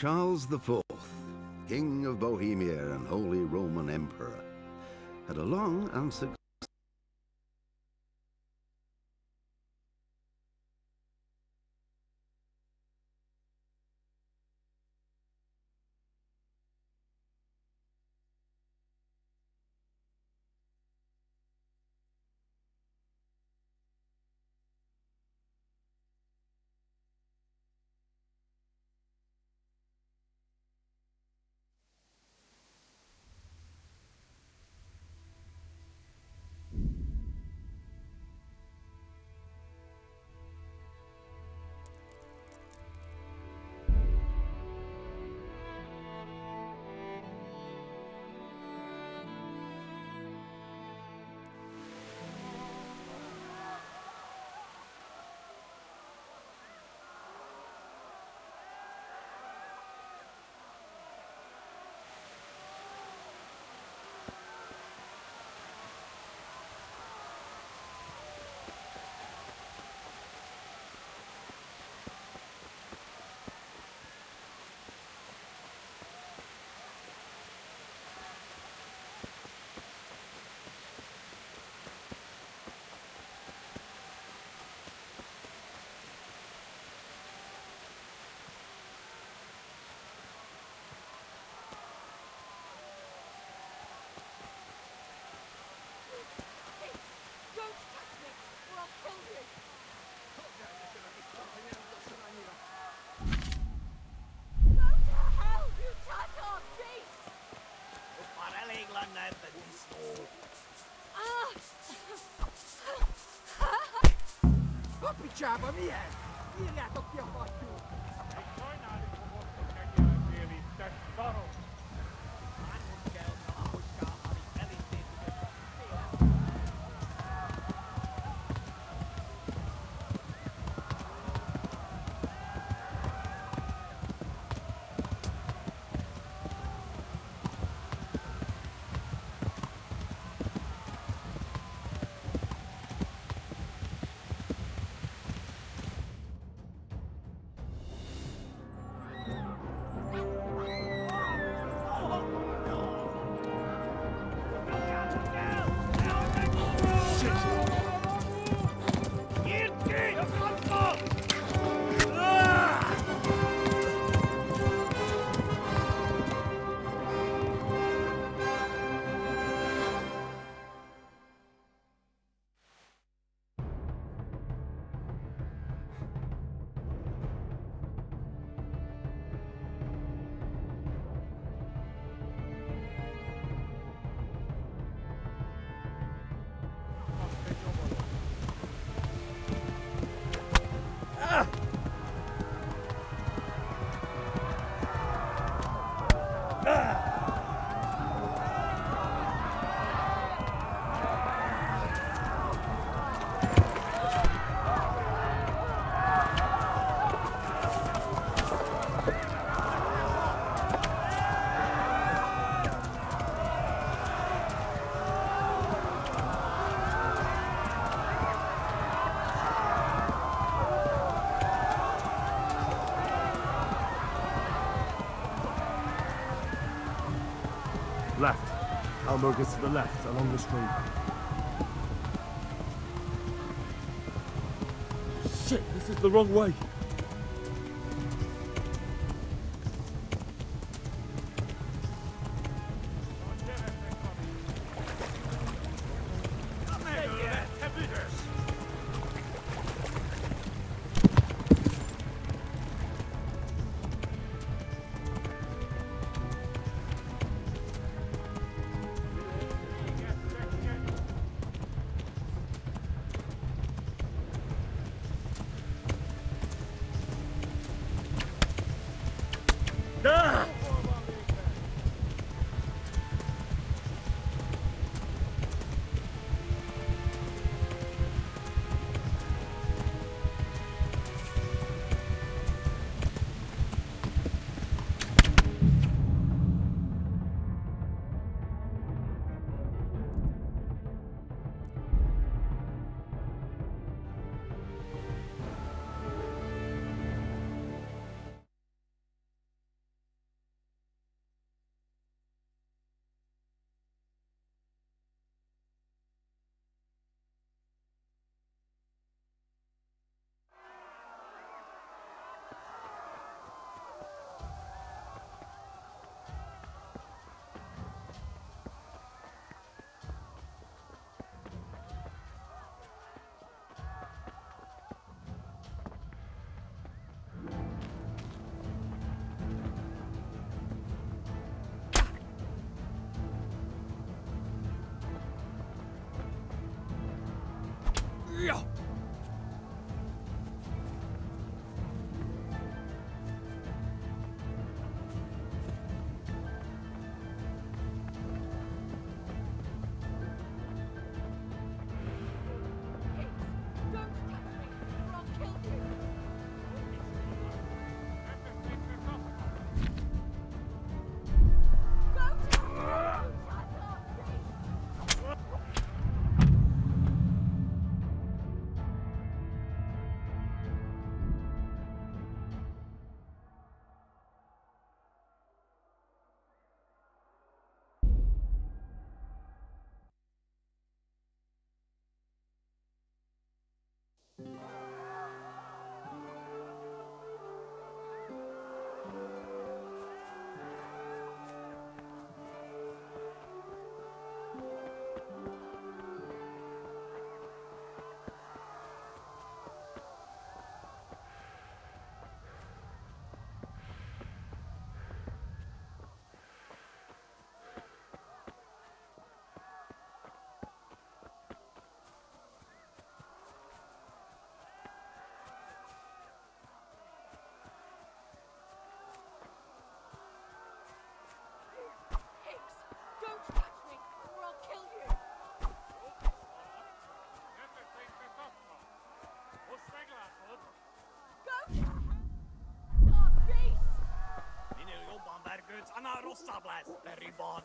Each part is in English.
Charles IV, King of Bohemia and Holy Roman Emperor, had a long and successful Picsába milyen? Írjátok ki a fattyút! Egy sajnálni fogod, hogy megjelentél itt, te szarok! Bánnod kell, Naposkám, amit elintézünk ezt a félet! Left. Elmo goes to the left, along the street. Shit, this is the wrong way. los sables, derribant!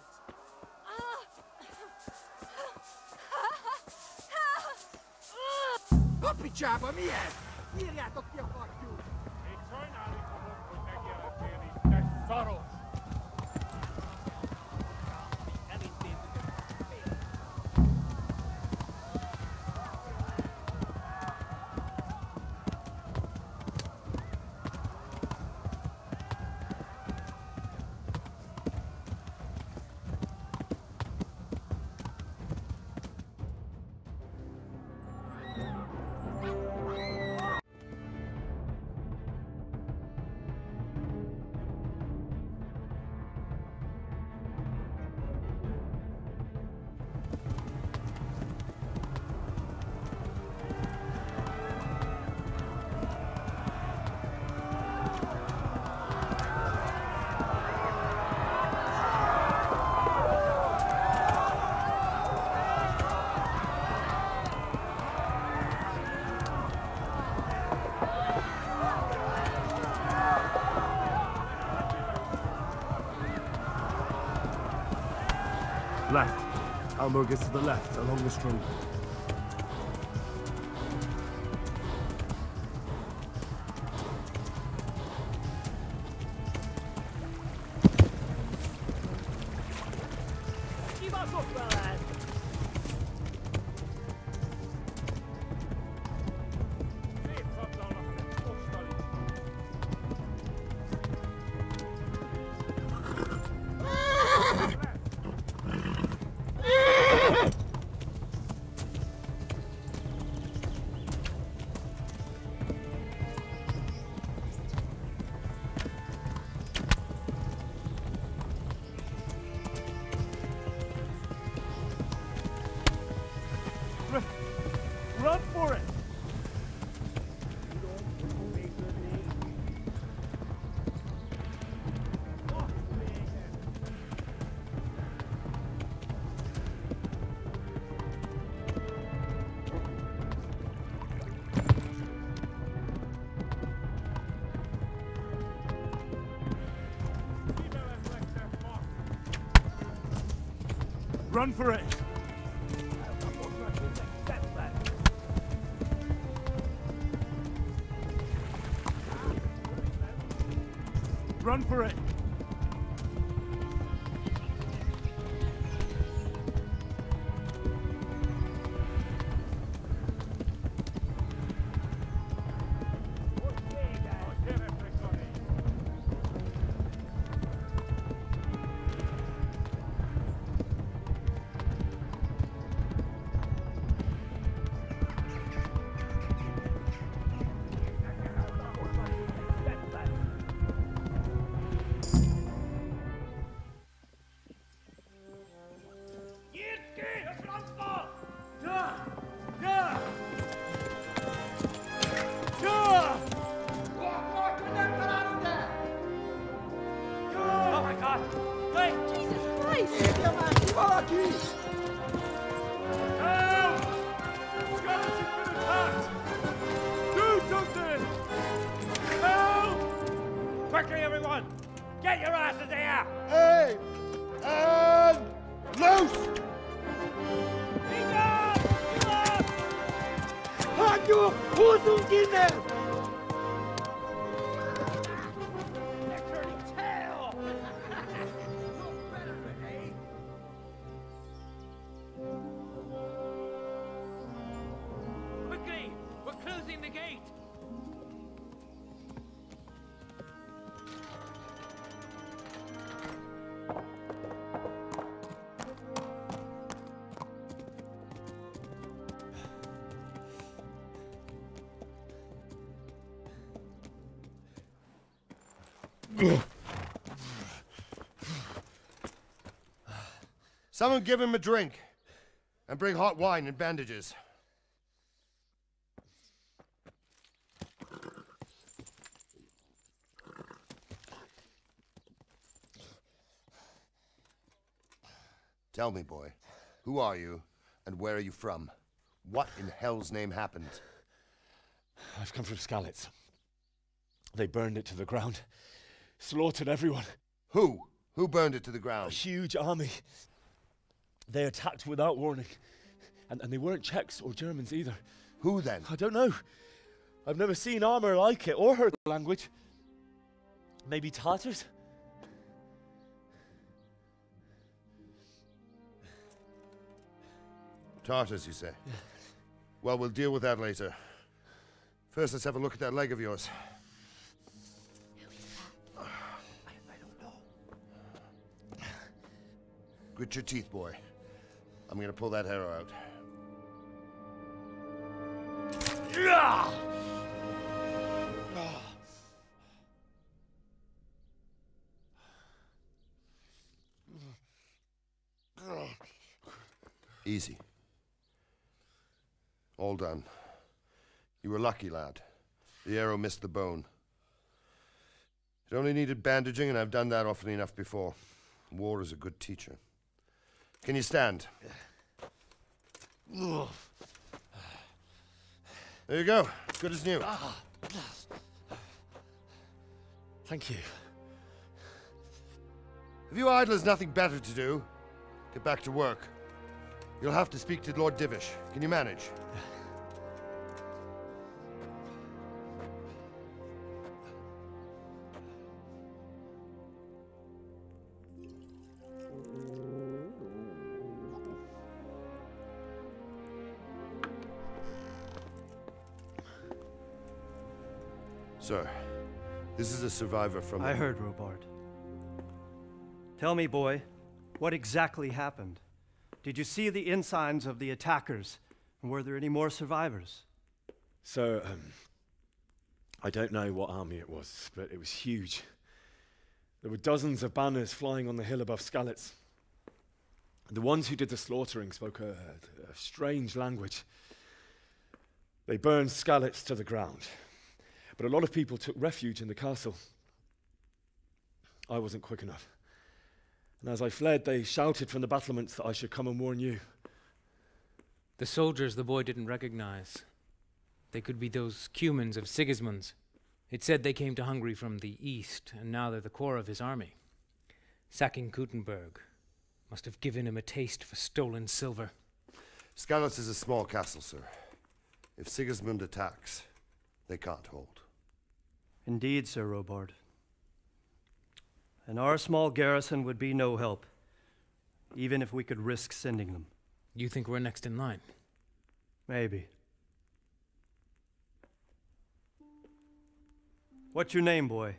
Kapicsába, mi ez? Írjátok ki a fattyút! Még sajnálni fogom, hogy megjelentél itt, te szaros! Elintézzük ezt a fél. Left. Almo gets to the left, along the stream. Run for it! Run for it! Run for it! Quickly, everyone! Get your asses here! Hey! And loose! Hagyjuk! Húzzunk innen! They're turning tail! Quickly! We're closing the gate! Someone give him a drink. And bring hot wine and bandages. Tell me, boy, who are you and where are you from? What in hell's name happened? I've come from Skalitz. They burned it to the ground, slaughtered everyone. Who? Who burned it to the A ground? huge army. They attacked without warning. And they weren't Czechs or Germans either. Who then? I don't know. I've never seen armor like it or heard the language. Maybe Tatars? Tartars, you say? Well, we'll deal with that later. First, let's have a look at that leg of yours. I don't know. Grit your teeth, boy. I'm gonna pull that arrow out. Easy. All done. You were lucky, lad. The arrow missed the bone. It only needed bandaging, and I've done that often enough before. War is a good teacher. Can you stand? There you go. Good as new. Thank you. Have you idlers nothing better to do? Get back to work. You'll have to speak to Lord Divish. Can you manage? Sir, this is a survivor from... I heard, Robard. Tell me, boy, what exactly happened? Did you see the ensigns of the attackers? And were there any more survivors? So, I don't know what army it was, but it was huge. There were dozens of banners flying on the hill above Skalitz. The ones who did the slaughtering spoke a strange language. They burned Skalitz to the ground. But a lot of people took refuge in the castle. I wasn't quick enough. And as I fled, they shouted from the battlements that I should come and warn you. The soldiers the boy didn't recognize. They could be those Cumans of Sigismund's. It said they came to Hungary from the east, and now they're the core of his army. Sacking Gutenberg must have given him a taste for stolen silver. Skalitz is a small castle, sir. If Sigismund attacks, they can't hold. Indeed, Sir Robard. And our small garrison would be no help, even if we could risk sending them. You think we're next in line? Maybe. What's your name, boy?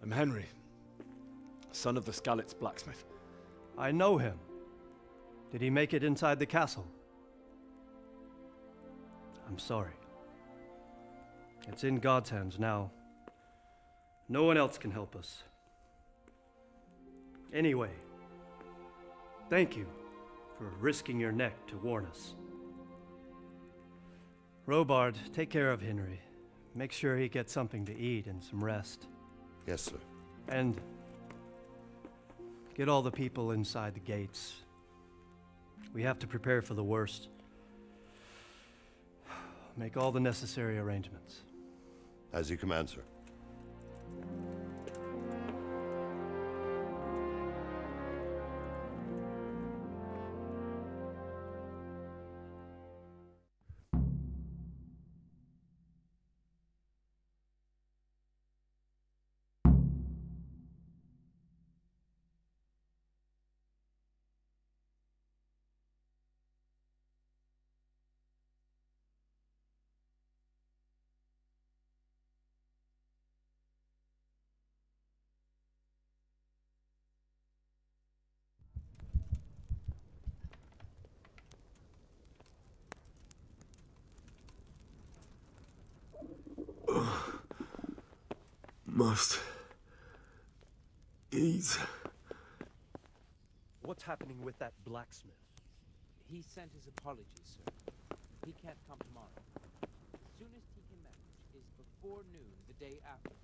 I'm Henry, son of the Skalitz blacksmith. I know him. Did he make it inside the castle? I'm sorry. It's in God's hands now. No one else can help us. Anyway, thank you for risking your neck to warn us. Robard, take care of Henry. Make sure he gets something to eat and some rest. Yes, sir. And get all the people inside the gates. We have to prepare for the worst. Make all the necessary arrangements. As you command, sir. Must eat. What's happening with that blacksmith? He sent his apologies, sir. He can't come tomorrow. The soonest he can manage is before noon the day after.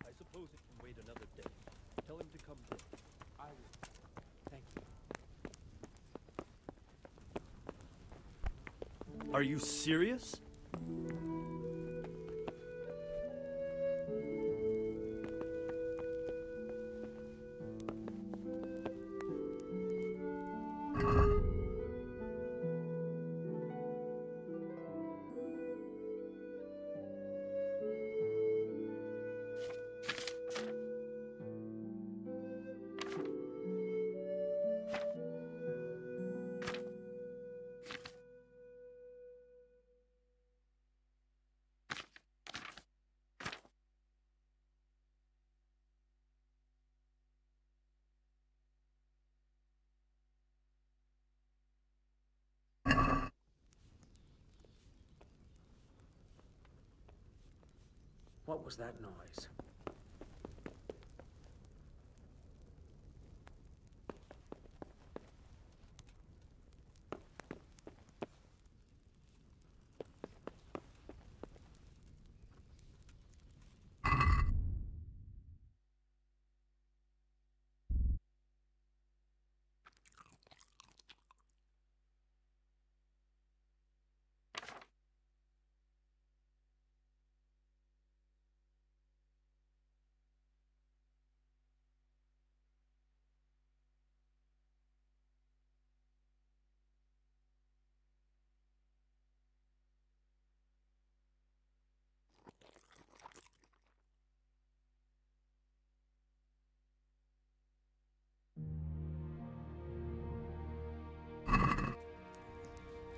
I suppose it can wait another day. Tell him to come then. I will. Thank you. Are you serious? What was that noise?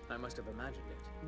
I must have imagined it.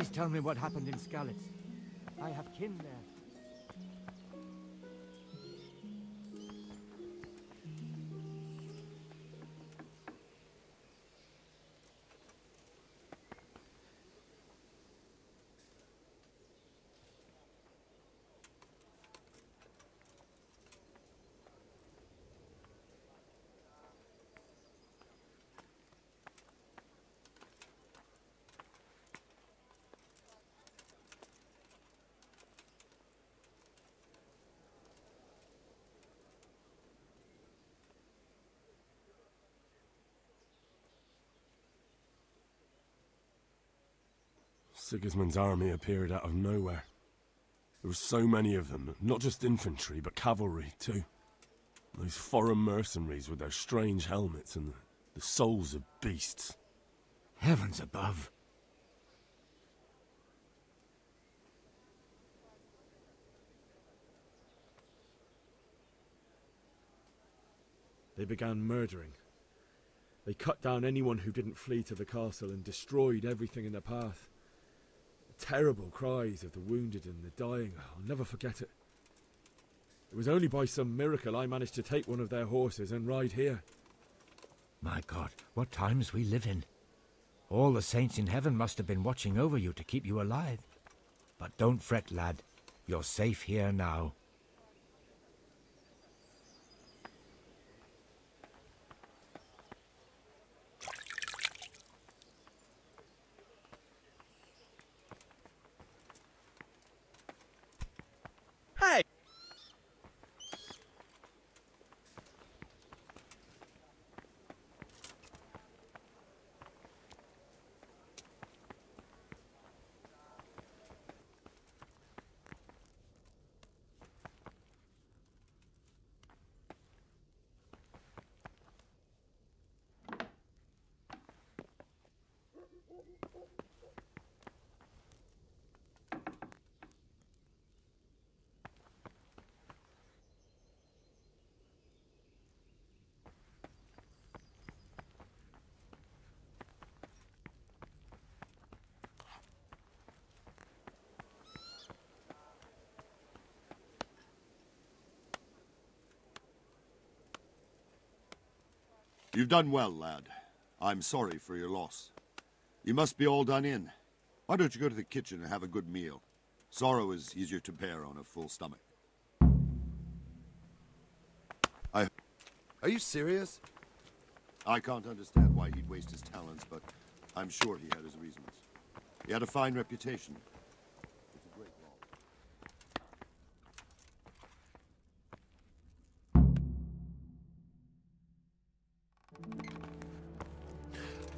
Please tell me what happened in Skalitz. I have kin there. Sigismund's army appeared out of nowhere. There were so many of them, not just infantry, but cavalry, too. Those foreign mercenaries with their strange helmets and the souls of beasts. Heavens above. They began murdering. They cut down anyone who didn't flee to the castle and destroyed everything in their path. The terrible cries of the wounded and the dying, I'll never forget it. It was only by some miracle I managed to take one of their horses and ride here. My God, what times we live in. All the saints in heaven must have been watching over you to keep you alive. But don't fret, lad. You're safe here now. Hey! You've done well, lad. I'm sorry for your loss. You must be all done in. Why don't you go to the kitchen and have a good meal? Sorrow is easier to bear on a full stomach. Are you serious? I can't understand why he'd waste his talents, but I'm sure he had his reasons. He had a fine reputation. It's a great loss.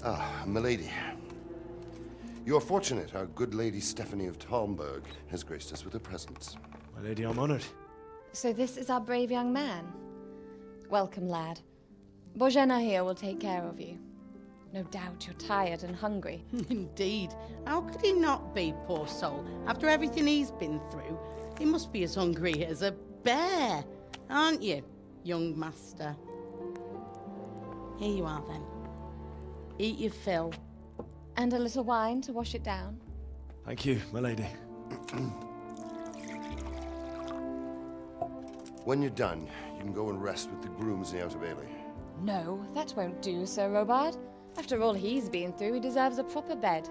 Ah, milady. You are fortunate our good lady Stephanie of Talmberg has graced us with her presence. My lady, I'm honored. So this is our brave young man. Welcome, lad. Bozhena here will take care of you. No doubt you're tired and hungry. Indeed. How could he not be, poor soul? After everything he's been through, he must be as hungry as a bear, aren't you, young master? Here you are, then. Eat your fill. And a little wine to wash it down. Thank you, my lady. When you're done, you can go and rest with the grooms in the Outer Bailey. No, that won't do, Sir Robard. After all he's been through, he deserves a proper bed.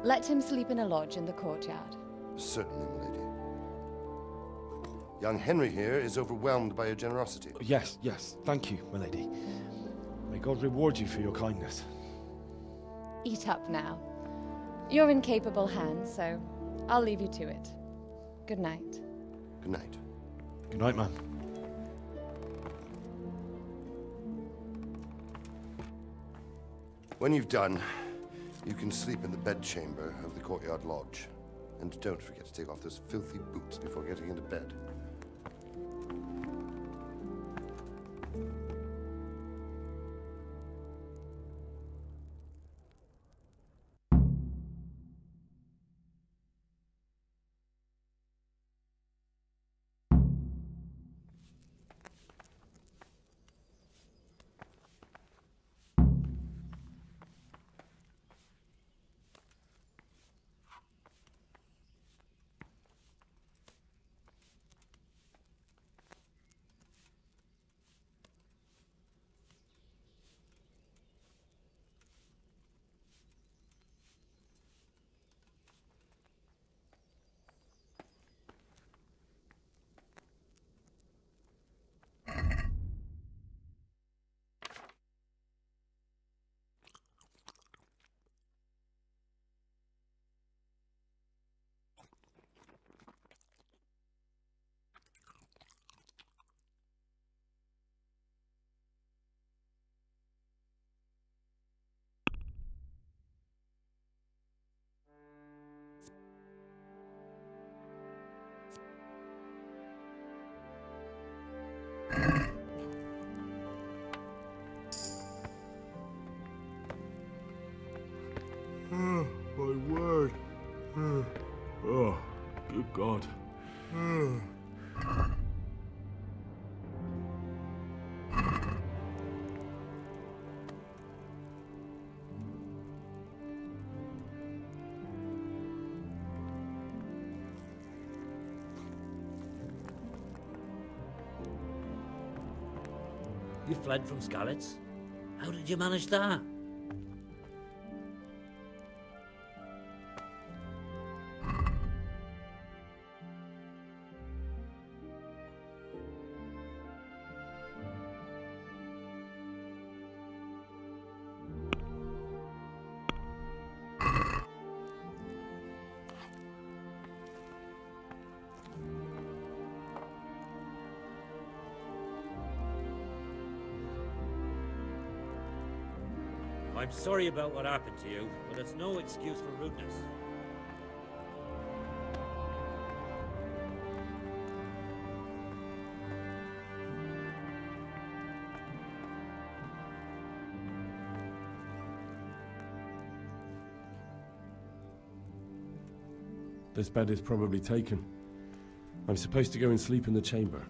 Let him sleep in a lodge in the courtyard. Certainly, milady. Young Henry here is overwhelmed by your generosity. Yes, thank you, my lady. May God reward you for your kindness. Eat up now. You're in capable hands, so I'll leave you to it. Good night. Good night. Good night, ma'am. When you've done, you can sleep in the bedchamber of the courtyard lodge. And don't forget to take off those filthy boots before getting into bed. Oh, my word. Oh, good God. You fled from Skalitz? How did you manage that? I'm sorry about what happened to you, but it's no excuse for rudeness. This bed is probably taken. I'm supposed to go and sleep in the chamber.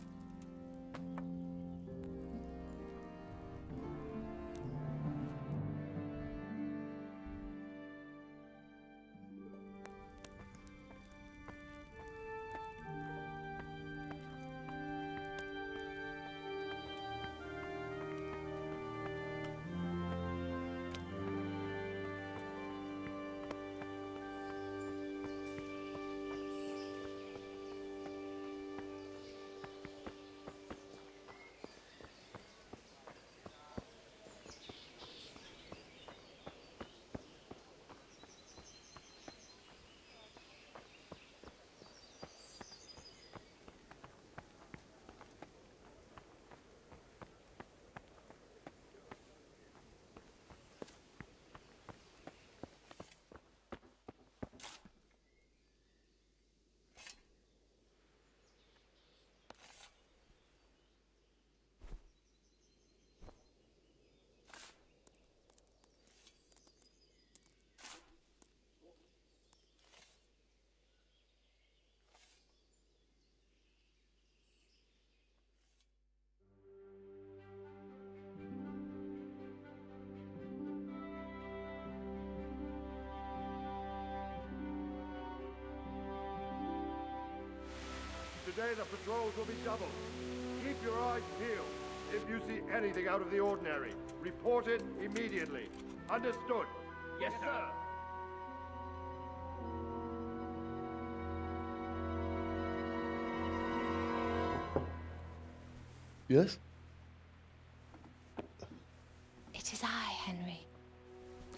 Today the patrols will be doubled. Keep your eyes peeled. If you see anything out of the ordinary, report it immediately. Understood? Yes, sir. Yes? It is I, Henry.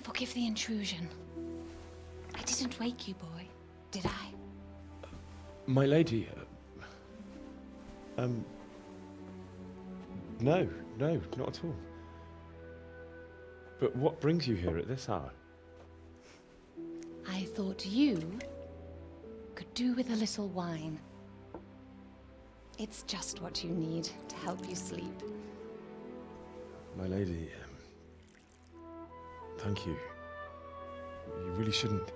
Forgive the intrusion. I didn't wake you, boy, did I? My lady, no, not at all. But what brings you here at this hour? I thought you could do with a little wine. It's just what you need to help you sleep. My lady, thank you. You really shouldn't.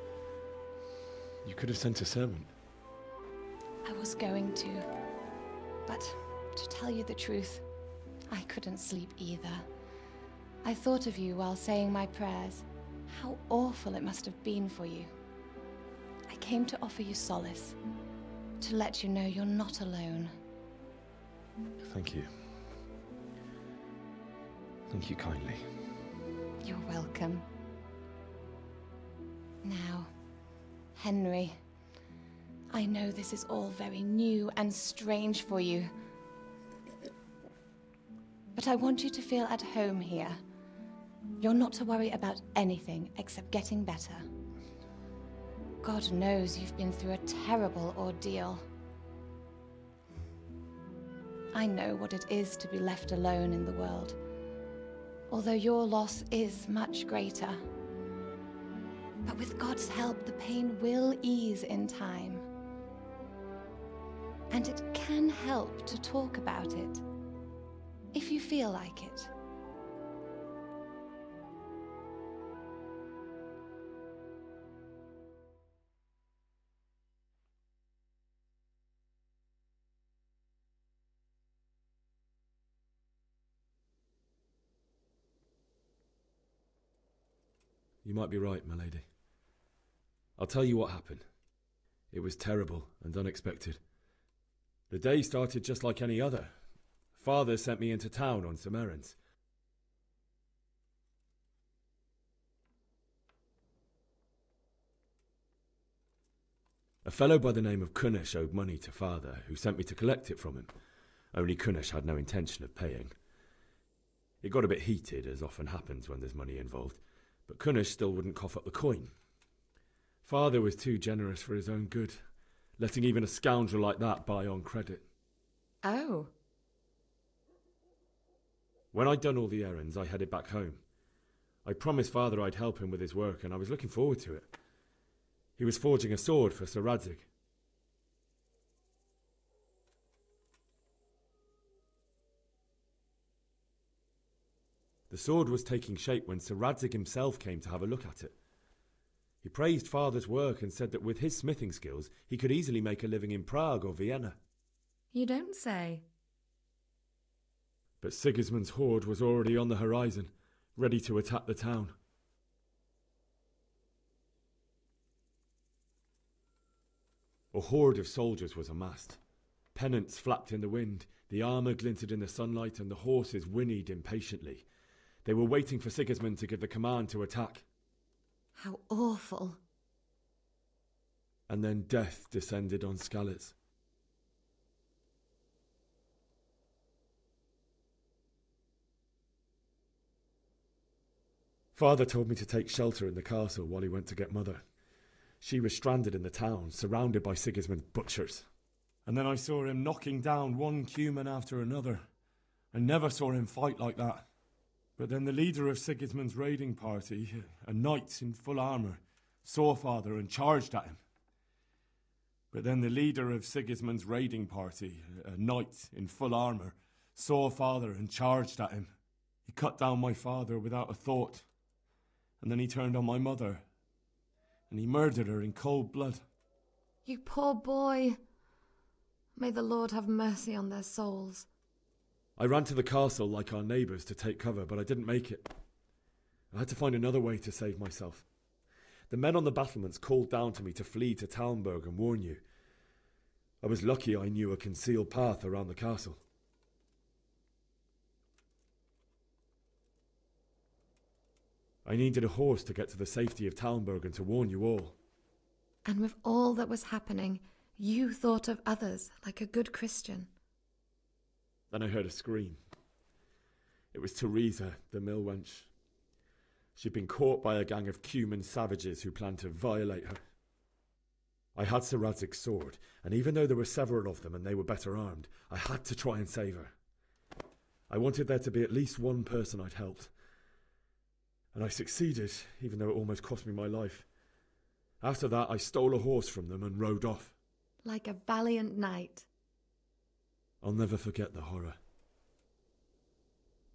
You could have sent a servant. I was going to, but to tell you the truth, I couldn't sleep either. I thought of you while saying my prayers. How awful it must have been for you. I came to offer you solace, to let you know you're not alone. Thank you. Thank you kindly. You're welcome. Now, Henry, I know this is all very new and strange for you. But I want you to feel at home here. You're not to worry about anything except getting better. God knows you've been through a terrible ordeal. I know what it is to be left alone in the world, although your loss is much greater. But with God's help, the pain will ease in time. And it can help to talk about it, if you feel like it. You might be right, my lady. I'll tell you what happened. It was terrible and unexpected. The day started just like any other. Father sent me into town on some errands. A fellow by the name of Kunnish owed money to Father, who sent me to collect it from him. Only Kunnish had no intention of paying. It got a bit heated, as often happens when there's money involved, but Kunnish still wouldn't cough up the coin. Father was too generous for his own good, letting even a scoundrel like that buy on credit. Oh. When I'd done all the errands, I headed back home. I promised Father I'd help him with his work, and I was looking forward to it. He was forging a sword for Sir Radzig. The sword was taking shape when Sir Radzig himself came to have a look at it. He praised Father's work and said that with his smithing skills, he could easily make a living in Prague or Vienna. You don't say. But Sigismund's horde was already on the horizon, ready to attack the town. A horde of soldiers was amassed. Pennants flapped in the wind, the armour glinted in the sunlight, and the horses whinnied impatiently. They were waiting for Sigismund to give the command to attack. How awful. And then death descended on Skalitz. Father told me to take shelter in the castle while he went to get Mother. She was stranded in the town, surrounded by Sigismund's butchers. And then I saw him knocking down one Cuman after another. I never saw him fight like that. But then the leader of Sigismund's raiding party, a knight in full armour, saw Father and charged at him. But then the leader of Sigismund's raiding party, a knight in full armour, saw Father and charged at him. He cut down my father without a thought. And then he turned on my mother. And he murdered her in cold blood. You poor boy. May the Lord have mercy on their souls. I ran to the castle like our neighbours to take cover, but I didn't make it. I had to find another way to save myself. The men on the battlements called down to me to flee to Talmberg and warn you. I was lucky I knew a concealed path around the castle. I needed a horse to get to the safety of Talmberg and to warn you all. And with all that was happening, you thought of others like a good Christian. Then I heard a scream. It was Teresa, the mill wench. She'd been caught by a gang of Cuman savages who planned to violate her. I had Sir Radzig's sword, and even though there were several of them and they were better armed, I had to try and save her. I wanted there to be at least one person I'd helped. And I succeeded, even though it almost cost me my life. After that, I stole a horse from them and rode off. Like a valiant knight. I'll never forget the horror.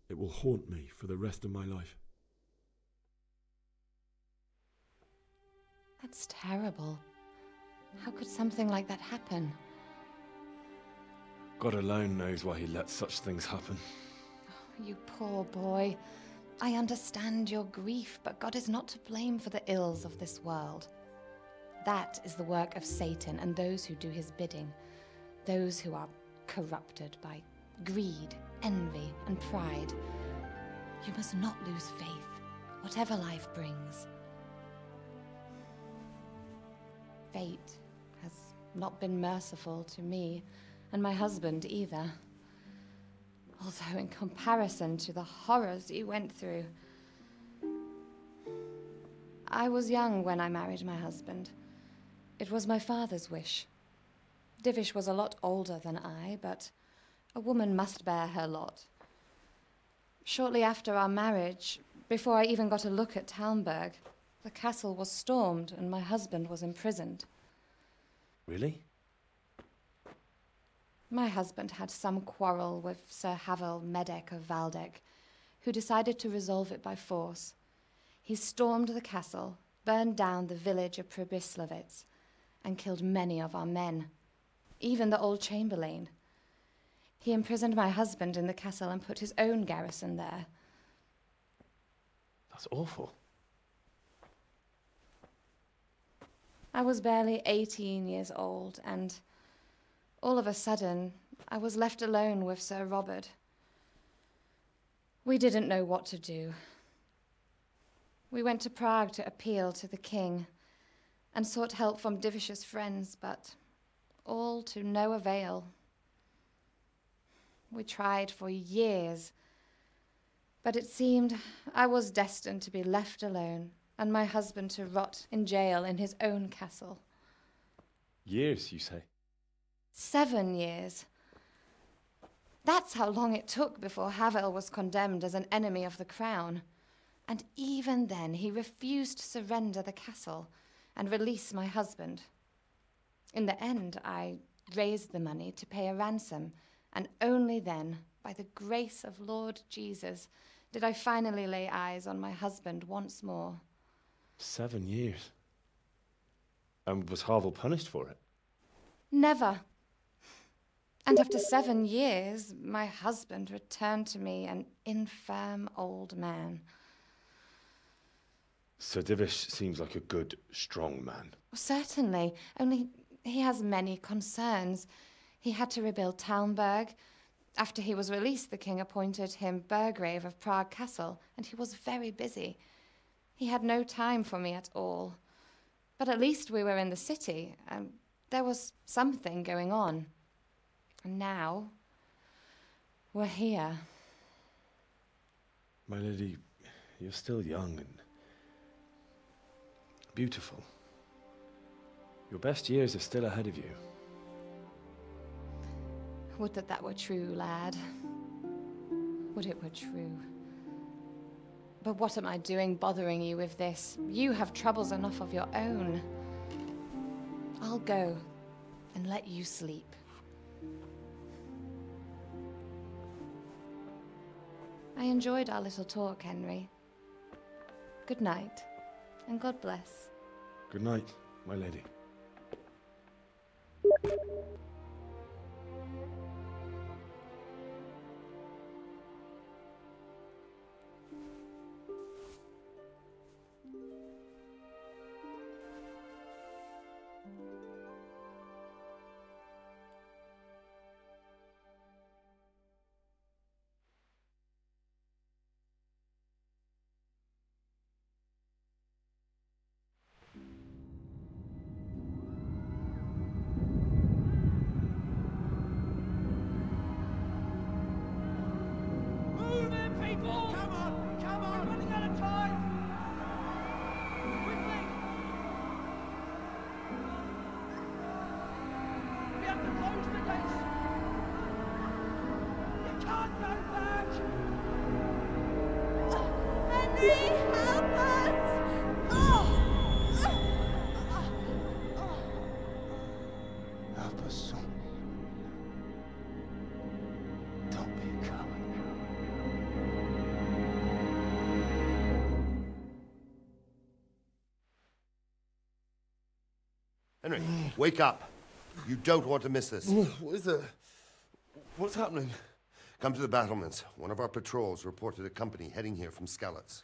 It will haunt me for the rest of my life. That's terrible. How could something like that happen? God alone knows why he lets such things happen. Oh, you poor boy. I understand your grief, but God is not to blame for the ills of this world. That is the work of Satan and those who do his bidding, those who are corrupted by greed, envy, and pride. You must not lose faith, whatever life brings. Fate has not been merciful to me, and my husband either. Although in comparison to the horrors you went through. I was young when I married my husband. It was my father's wish. Divish was a lot older than I, but a woman must bear her lot. Shortly after our marriage, before I even got a look at Talmberg, the castle was stormed and my husband was imprisoned. Really? My husband had some quarrel with Sir Havel Medek of Valdek, who decided to resolve it by force. He stormed the castle, burned down the village of Pribyslavitz, and killed many of our men, even the old chamberlain. He imprisoned my husband in the castle and put his own garrison there. That's awful. I was barely 18 years old, and all of a sudden, I was left alone with Sir Robert. We didn't know what to do. We went to Prague to appeal to the king and sought help from Divish's friends, but all to no avail. We tried for years, but it seemed I was destined to be left alone and my husband to rot in jail in his own castle. Years, you say? 7 years. That's how long it took before Havel was condemned as an enemy of the crown. And even then, he refused to surrender the castle and release my husband. In the end, I raised the money to pay a ransom, and only then, by the grace of Lord Jesus, did I finally lay eyes on my husband once more. 7 years? And was Havel punished for it? Never. And after 7 years, my husband returned to me an infirm old man. Sir Divish seems like a good, strong man. Certainly, only he has many concerns. He had to rebuild Talmberg. After he was released, the king appointed him Burgrave of Prague Castle, and he was very busy. He had no time for me at all. But at least we were in the city, and there was something going on. And now, we're here. My lady, you're still young and beautiful. Your best years are still ahead of you. Would that that were true, lad. Would it were true. But what am I doing bothering you with this? You have troubles enough of your own. I'll go and let you sleep. I enjoyed our little talk, Henry. Good night, and God bless. Good night, my lady. Henry, wake up. You don't want to miss this. What is it? What's happening? Come to the battlements. One of our patrols reported a company heading here from Skalitz.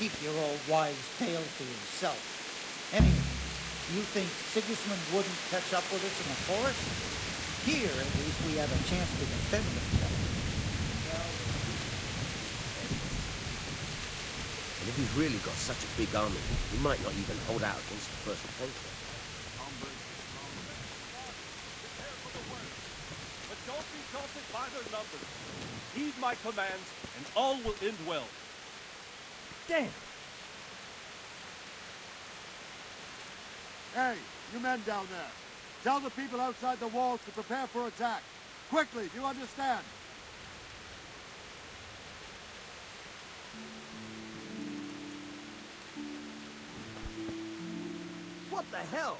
keep your old wives' tales to yourself. Anyway, you think Sigismund wouldn't catch up with us in the forest? Here, at least, we have a chance to defend ourselves. And if he's really got such a big army, he might not even hold out against the first offensive. But don't be daunted by their numbers. Heed my commands, and all will end well. Damn! Hey, you men down there. Tell the people outside the walls to prepare for attack. Quickly, do you understand? What the hell?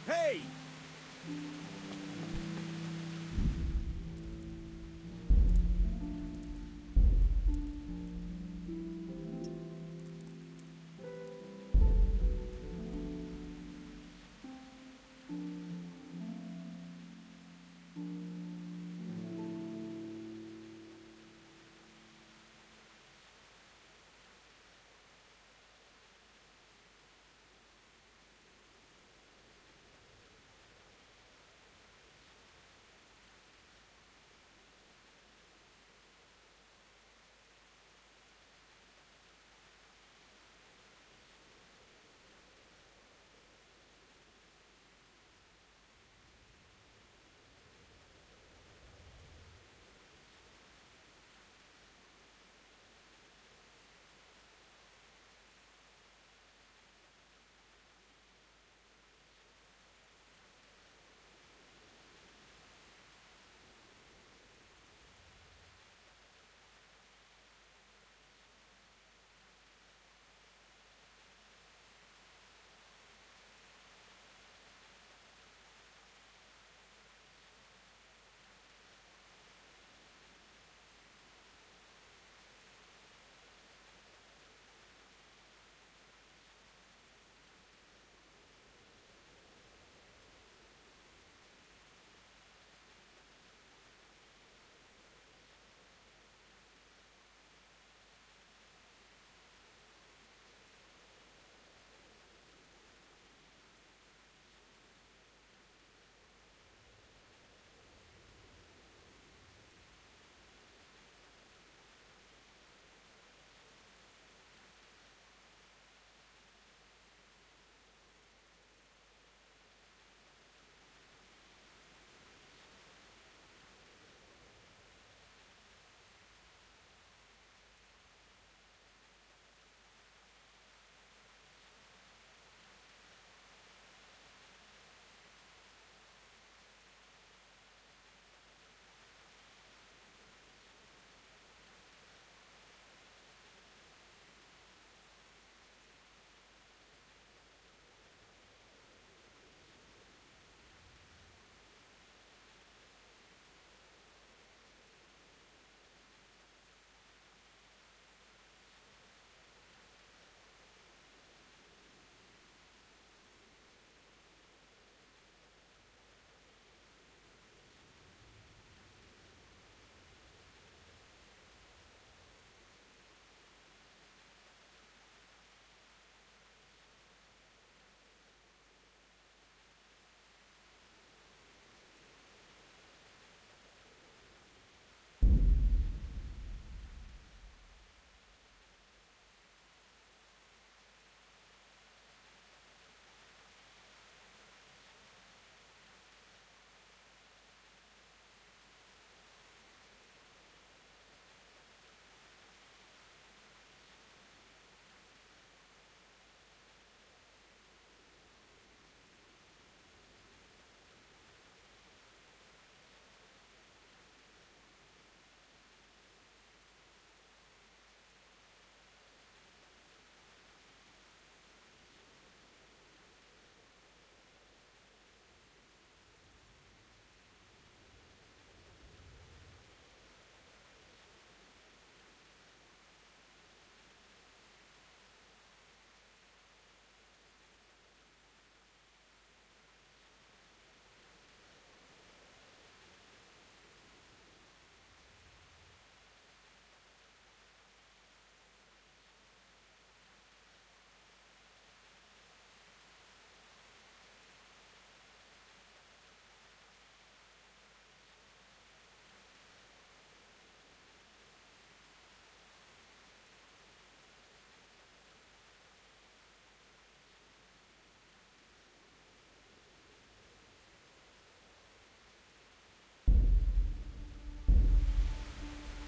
Hey!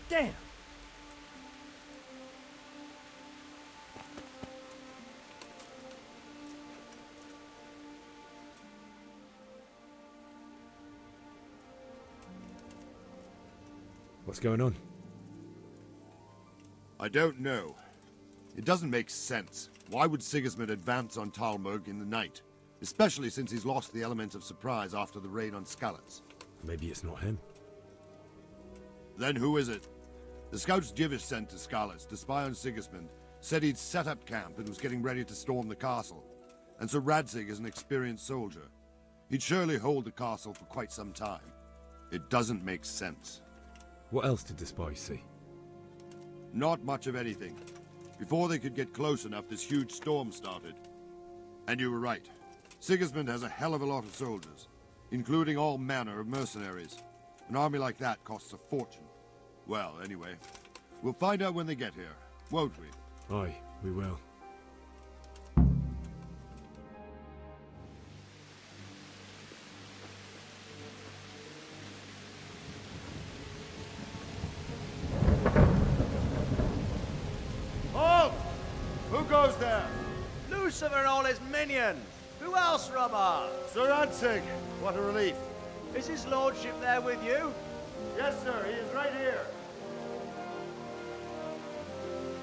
Damn! What's going on? I don't know. It doesn't make sense. Why would Sigismund advance on Talmberg in the night? Especially since he's lost the element of surprise after the raid on Skalitz. Maybe it's not him. Then who is it? The scouts Divish sent to Skalitz to spy on Sigismund said he'd set up camp and was getting ready to storm the castle. And Sir Radzig is an experienced soldier. He'd surely hold the castle for quite some time. It doesn't make sense. What else did the spies see? Not much of anything. Before they could get close enough, this huge storm started. And you were right. Sigismund has a hell of a lot of soldiers, including all manner of mercenaries. An army like that costs a fortune. Well, anyway, we'll find out when they get here, won't we? Aye, we will. Halt! Who goes there? Lucifer and all his minions. Who else, Robert? Sir Radzig. What a relief. Is his lordship there with you? Yes, sir. He is right here.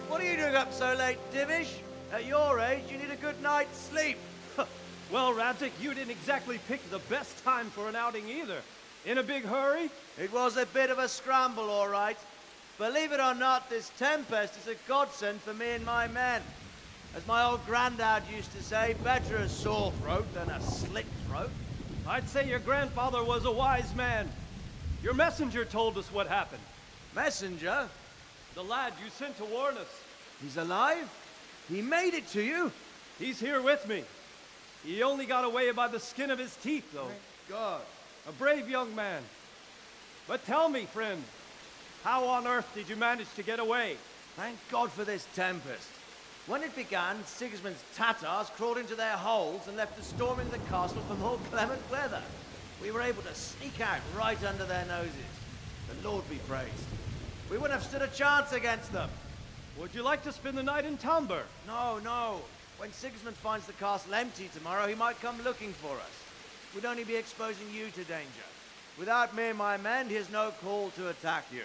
What are you doing up so late, Divish? At your age, you need a good night's sleep. Well, Radzig, you didn't exactly pick the best time for an outing either. In a big hurry? It was a bit of a scramble, all right. Believe it or not, this tempest is a godsend for me and my men. As my old granddad used to say, better a sore throat than a slit throat. I'd say your grandfather was a wise man. Your messenger told us what happened. Messenger? The lad you sent to warn us. He's alive? He made it to you? He's here with me. He only got away by the skin of his teeth, though. Thank God. A brave young man. But tell me, friend, how on earth did you manage to get away? Thank God for this tempest. When it began, Sigismund's Tatars crawled into their holes and left us storming the castle for more clement weather. We were able to sneak out right under their noses. The Lord be praised. We wouldn't have stood a chance against them. Would you like to spend the night in Talmberg? No, no. When Sigismund finds the castle empty tomorrow, he might come looking for us. We'd only be exposing you to danger. Without me and my men, he has no call to attack you.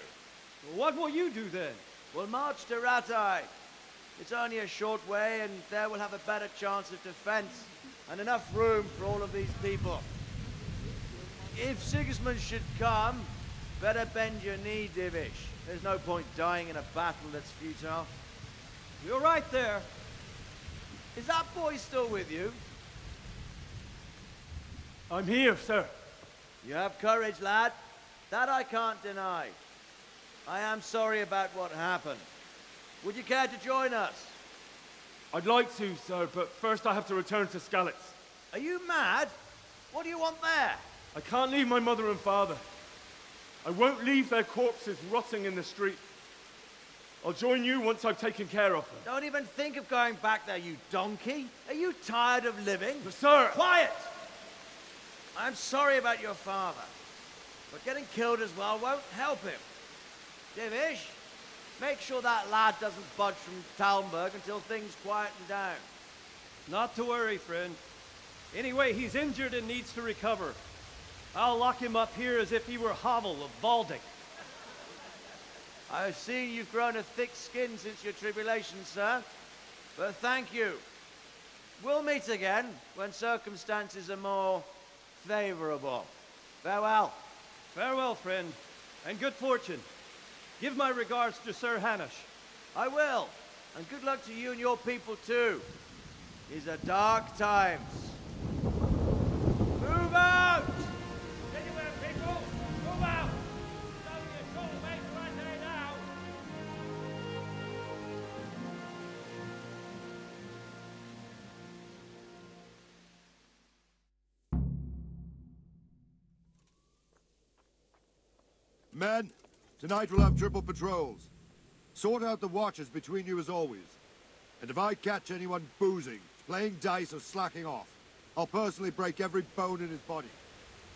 What will you do then? We'll march to Rattay. It's only a short way, and there we'll have a better chance of defense, and enough room for all of these people. If Sigismund should come, better bend your knee, Divish. There's no point dying in a battle that's futile. You're right there. Is that boy still with you? I'm here, sir. You have courage, lad. That I can't deny. I am sorry about what happened. Would you care to join us? I'd like to, sir, but first I have to return to Skalitz. Are you mad? What do you want there? I can't leave my mother and father. I won't leave their corpses rotting in the street. I'll join you once I've taken care of them. Don't even think of going back there, you donkey. Are you tired of living? But sir! Quiet! I'm sorry about your father, but getting killed as well won't help him. Divish, make sure that lad doesn't budge from Talmberg until things quieten down. Not to worry, friend. Anyway, he's injured and needs to recover. I'll lock him up here as if he were Havel of Baldic. I've seen you've grown a thick skin since your tribulation, sir. But thank you. We'll meet again when circumstances are more favorable. Farewell. Farewell, friend, and good fortune. Give my regards to Sir Hanush. I will. And good luck to you and your people, too. These are dark times. Move out! Anywhere, people! Move out! It's only a short way to Rattay now! Men, tonight we'll have triple patrols. Sort out the watches between you as always. And if I catch anyone boozing, playing dice or slacking off, I'll personally break every bone in his body.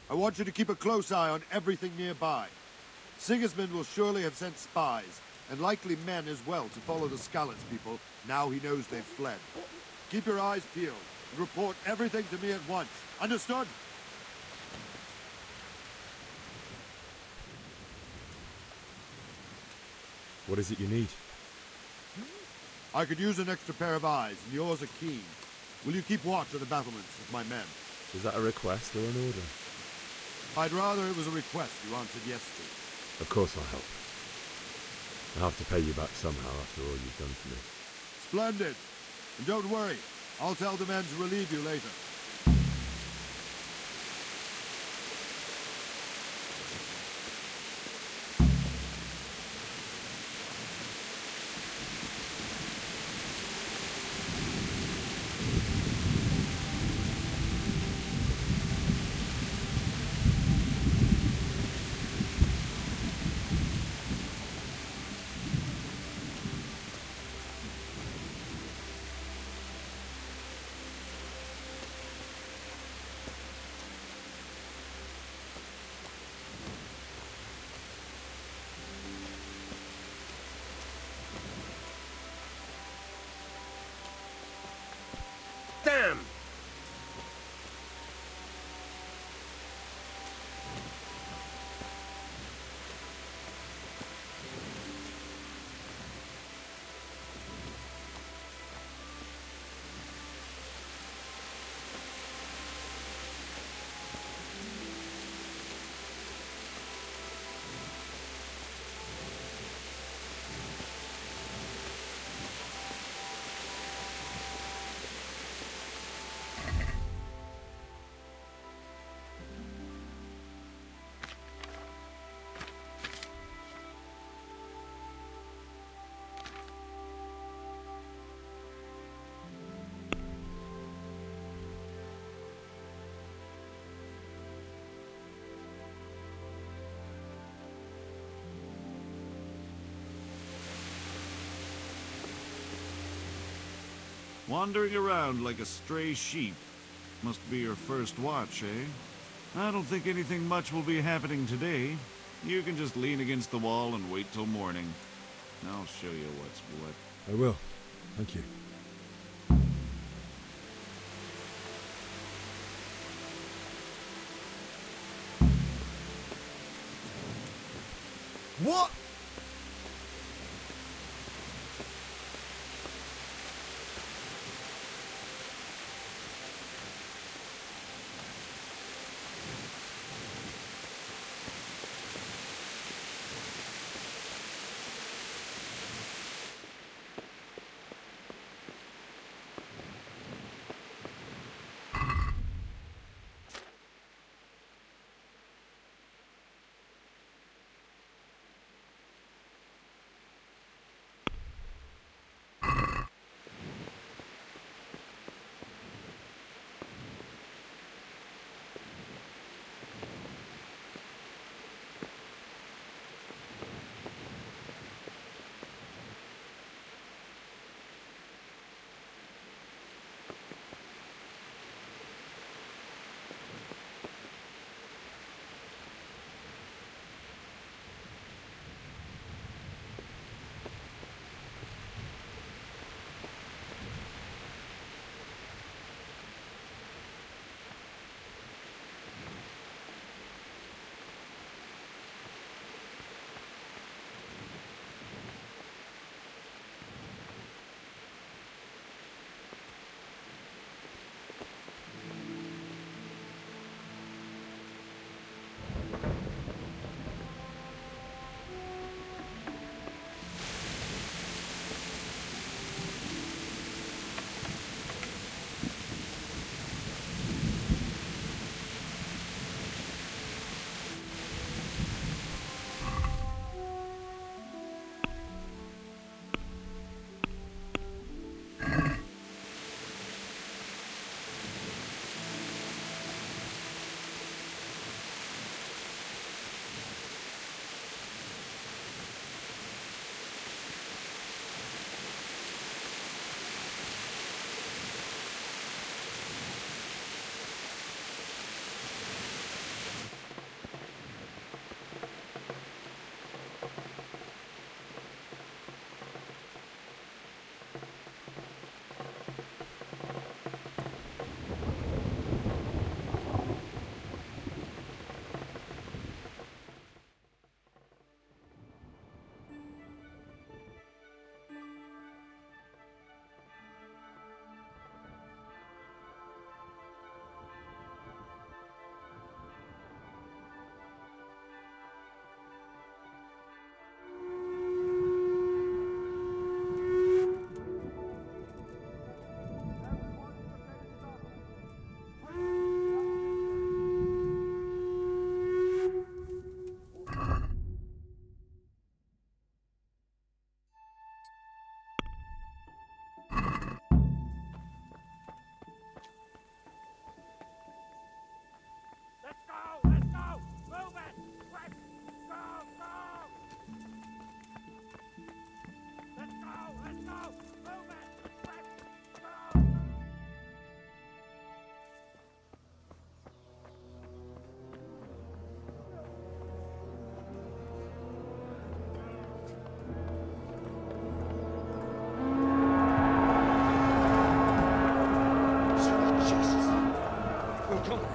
I want you to keep a close eye on everything nearby. Sigismund will surely have sent spies, and likely men as well, to follow the Skalitz people, now he knows they've fled. Keep your eyes peeled, and report everything to me at once. Understood? What is it you need? I could use an extra pair of eyes, and yours are keen. Will you keep watch of the battlements with my men? Is that a request or an order? I'd rather it was a request you answered yes to. Of course I'll help. I'll have to pay you back somehow after all you've done for me. Splendid! And don't worry, I'll tell the men to relieve you later. Damn! Wandering around like a stray sheep. Must be your first watch, eh? I don't think anything much will be happening today. You can just lean against the wall and wait till morning. I'll show you what's what. I will. Thank you. What?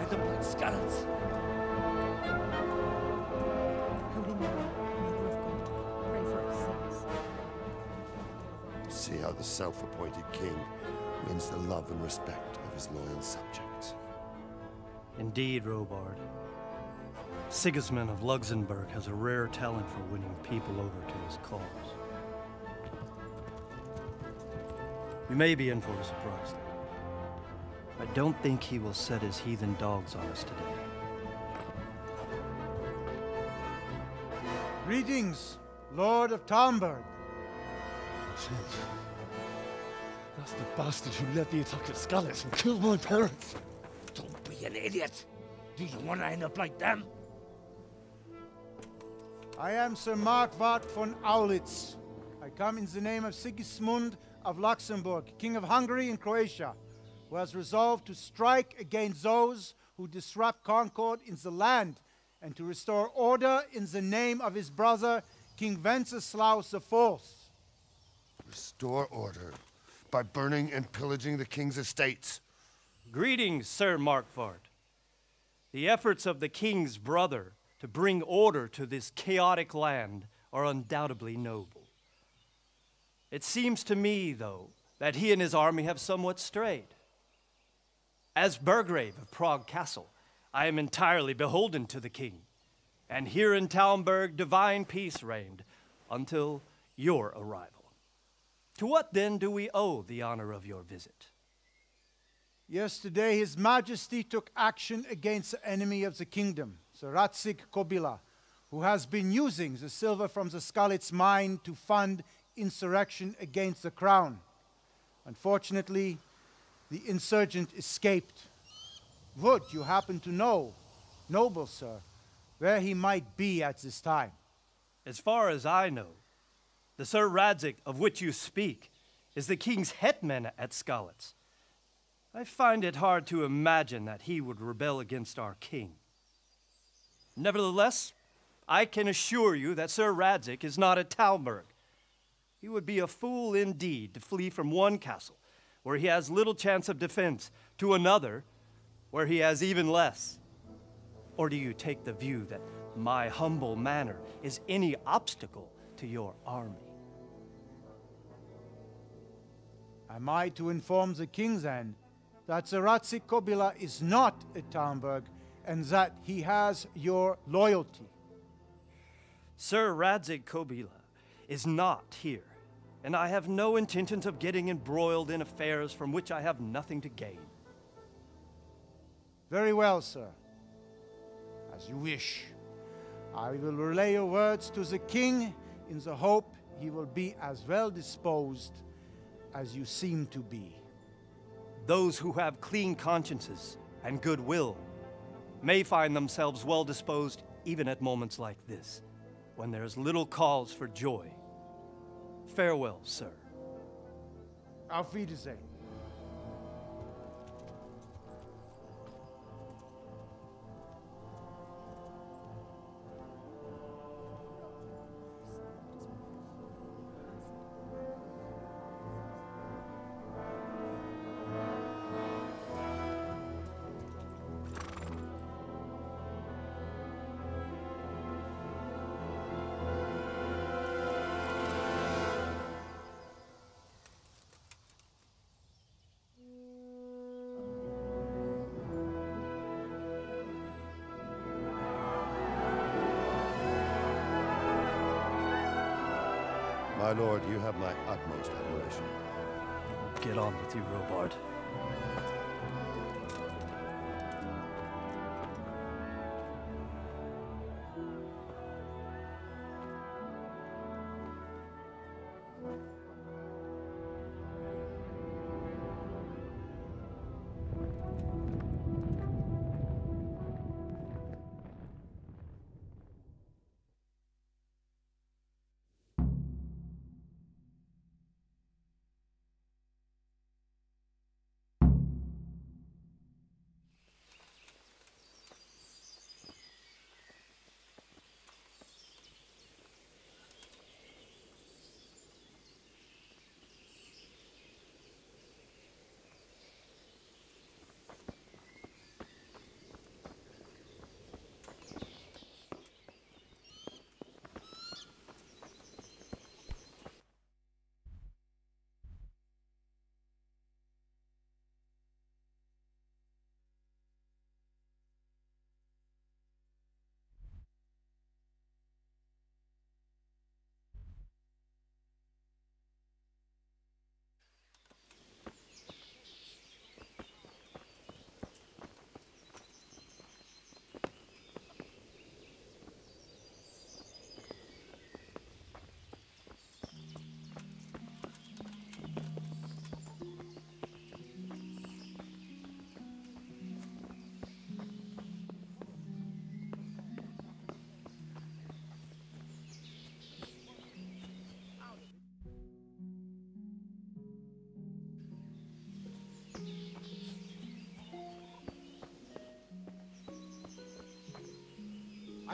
Kill them like skeletons. Holy Mary, Mother of God, pray for us sinners. See how the self-appointed king wins the love and respect of his loyal subjects. Indeed, Robard. Sigismund of Luxembourg has a rare talent for winning people over to his cause. You may be in for a surprise, though. I don't think he will set his heathen dogs on us today. Greetings, Lord of Talmberg. That's the bastard who led the attack at Scarlet and killed my parents. Don't be an idiot. Do you want to end up like them? I am Sir Markwart von Aulitz. I come in the name of Sigismund of Luxembourg, King of Hungary and Croatia, who has resolved to strike against those who disrupt concord in the land and to restore order in the name of his brother, King Wenceslaus IV. Restore order by burning and pillaging the king's estates. Greetings, Sir Markwart. The efforts of the king's brother to bring order to this chaotic land are undoubtedly noble. It seems to me, though, that he and his army have somewhat strayed. As Burgrave of Prague Castle, I am entirely beholden to the king, and here in Talmberg divine peace reigned until your arrival. To what then do we owe the honor of your visit? Yesterday, His Majesty took action against the enemy of the kingdom, Sir Radzig Kobyla, who has been using the silver from the Skalitz mine to fund insurrection against the crown. Unfortunately, the insurgent escaped. Would you happen to know, noble sir, where he might be at this time? As far as I know, the Sir Radzig of which you speak is the king's hetman at Skalitz. I find it hard to imagine that he would rebel against our king. Nevertheless, I can assure you that Sir Radzig is not at Talmberg. He would be a fool indeed to flee from one castle, where he has little chance of defense, to another, where he has even less. Or do you take the view that my humble manner is any obstacle to your army? Am I to inform the king then that Sir Radzig Kobyla is not at Talmberg and that he has your loyalty? Sir Radzig Kobyla is not here, and I have no intentions of getting embroiled in affairs from which I have nothing to gain. Very well, sir. As you wish. I will relay your words to the king in the hope he will be as well disposed as you seem to be. Those who have clean consciences and goodwill may find themselves well disposed even at moments like this, when there is little cause for joy. Farewell, sir. Auf Wiedersehen. My lord, you have my utmost admiration. Get on with you, Robard.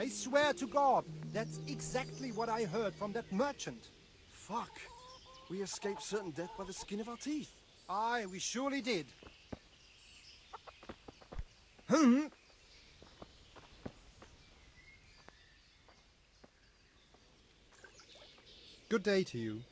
I swear to God, that's exactly what I heard from that merchant. Fuck. We escaped certain death by the skin of our teeth. Aye, we surely did. Good day to you.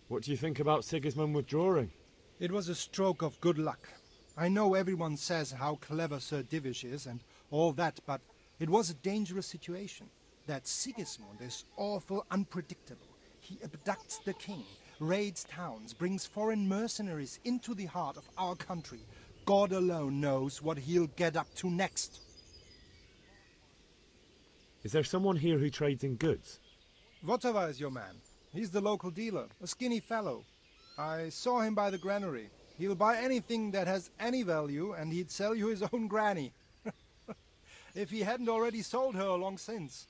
What do you think about Sigismund withdrawing? It was a stroke of good luck. I know everyone says how clever Sir Divish is and all that, but it was a dangerous situation. That Sigismund is awful unpredictable. He abducts the king, raids towns, brings foreign mercenaries into the heart of our country. God alone knows what he'll get up to next. Is there someone here who trades in goods? Votava is your man. He's the local dealer, a skinny fellow. I saw him by the granary. He'll buy anything that has any value, and he'd sell you his own granny. If he hadn't already sold her long since.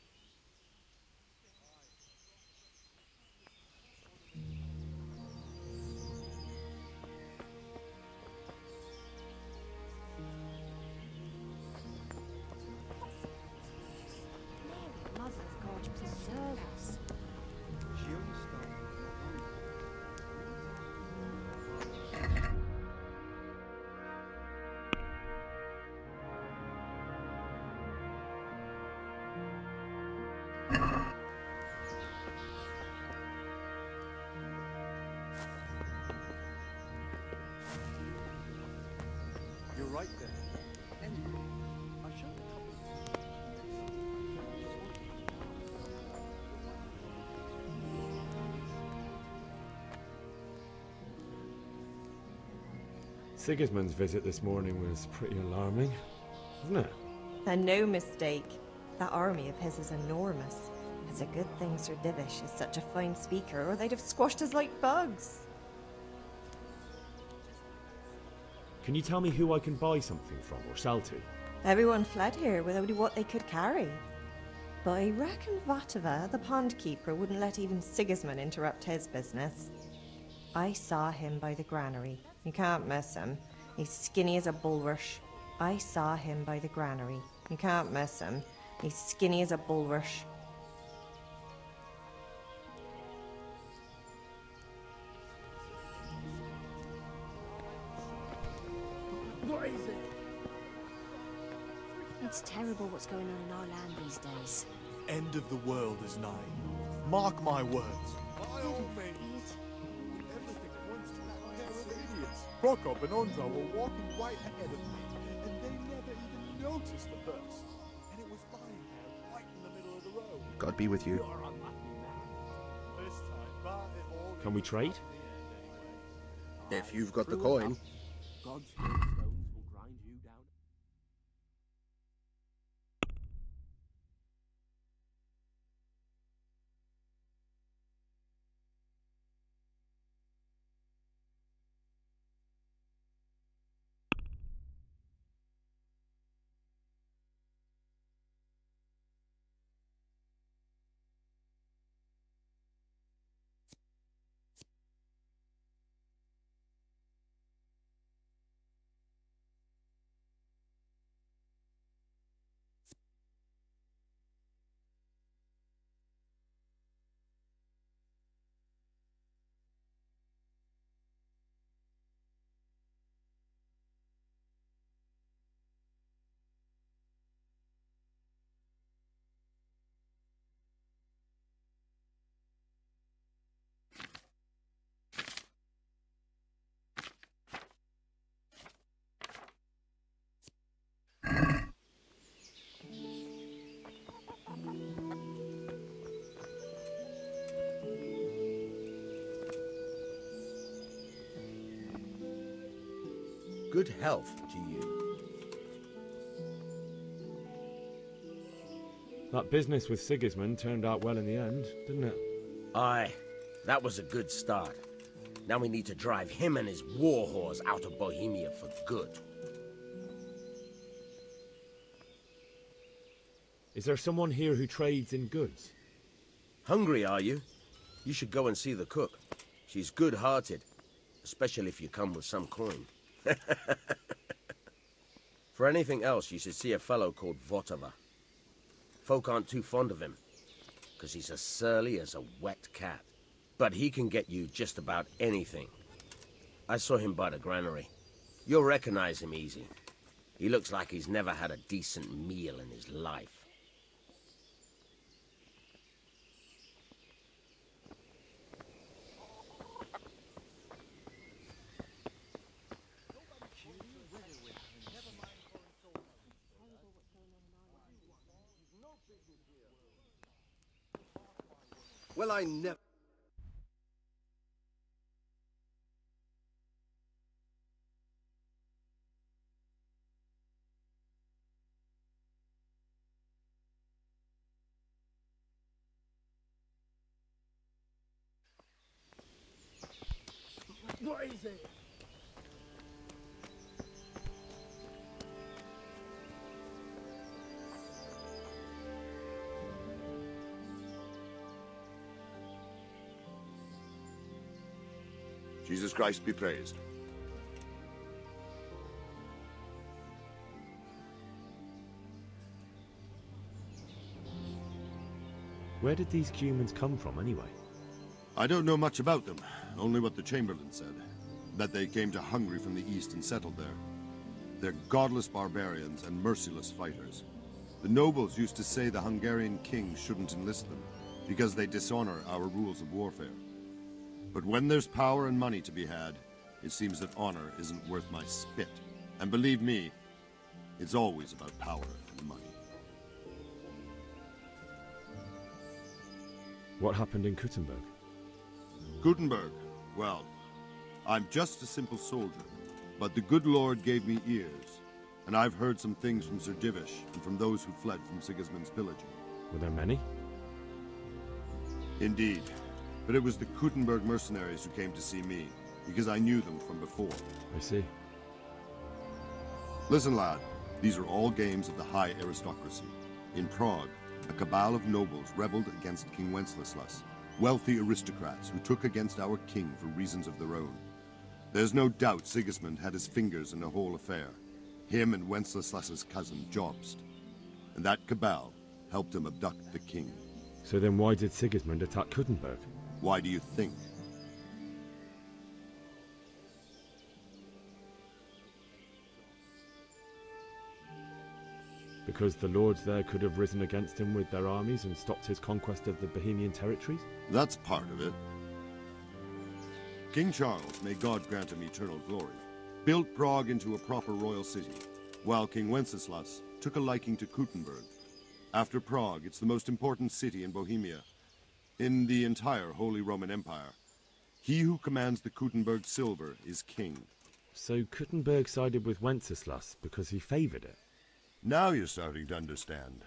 Mother of God, preserve us. You're right there. Anyway, I've shown a couple Sigismund's visit this morning was pretty alarming, wasn't it? And no mistake. That army of his is enormous. It's a good thing Sir Divish is such a fine speaker, or they'd have squashed us like bugs. Can you tell me who I can buy something from or sell to? Everyone fled here with only what they could carry. But I reckon Vatava, the pond keeper, wouldn't let even Sigismund interrupt his business. I saw him by the granary. You can't miss him. He's skinny as a bulrush. I saw him by the granary. You can't miss him. He's skinny as a bulrush. What is it? It's terrible what's going on in our land these days. End of the world is nigh. Mark my words. By all means. Everything points to that pair of idiots. Prokop and Onzo were walking right ahead of me, and they never even noticed the burst. And it was lying there right in the middle of the road. God be with you. You're unlucky, man. This time, but it all Can we trade? If you've got the coin. God's stones will grind you down. Good health to you. That business with Sigismund turned out well in the end, didn't it? Aye, that was a good start. Now we need to drive him and his war whores out of Bohemia for good. Is there someone here who trades in goods? Hungry, are you? You should go and see the cook. She's good-hearted. especially if you come with some coin. For anything else, you should see a fellow called Votava. Folk aren't too fond of him, because he's as surly as a wet cat. But he can get you just about anything. I saw him by the granary. You'll recognize him easy. He looks like he's never had a decent meal in his life. Well, I never... What is it? Jesus Christ be praised. Where did these humans come from, anyway? I don't know much about them, only what the Chamberlain said. That they came to Hungary from the east and settled there. They're godless barbarians and merciless fighters. The nobles used to say the Hungarian king shouldn't enlist them, because they dishonor our rules of warfare. But when there's power and money to be had, it seems that honor isn't worth my spit. And believe me, it's always about power and money. What happened in Kuttenberg? Gutenberg, well, I'm just a simple soldier, but the good Lord gave me ears, and I've heard some things from Sir Divish and from those who fled from Sigismund's pillaging. Were there many? Indeed, but it was the Kuttenberg mercenaries who came to see me, because I knew them from before. I see. Listen, lad, these are all games of the high aristocracy. In Prague, a cabal of nobles rebelled against King Wenceslas, wealthy aristocrats who took against our king for reasons of their own. There's no doubt Sigismund had his fingers in the whole affair, him and Wenceslas's cousin Jobst. And that cabal helped him abduct the king. So then why did Sigismund attack Kuttenberg? Why do you think? Because the lords there could have risen against him with their armies and stopped his conquest of the Bohemian territories? That's part of it. King Charles, may God grant him eternal glory, built Prague into a proper royal city, while King Wenceslas took a liking to Kuttenberg. After Prague, it's the most important city in Bohemia, in the entire Holy Roman Empire. He who commands the Kuttenberg silver is king. So Kuttenberg sided with Wenceslas because he favoured it? Now you're starting to understand.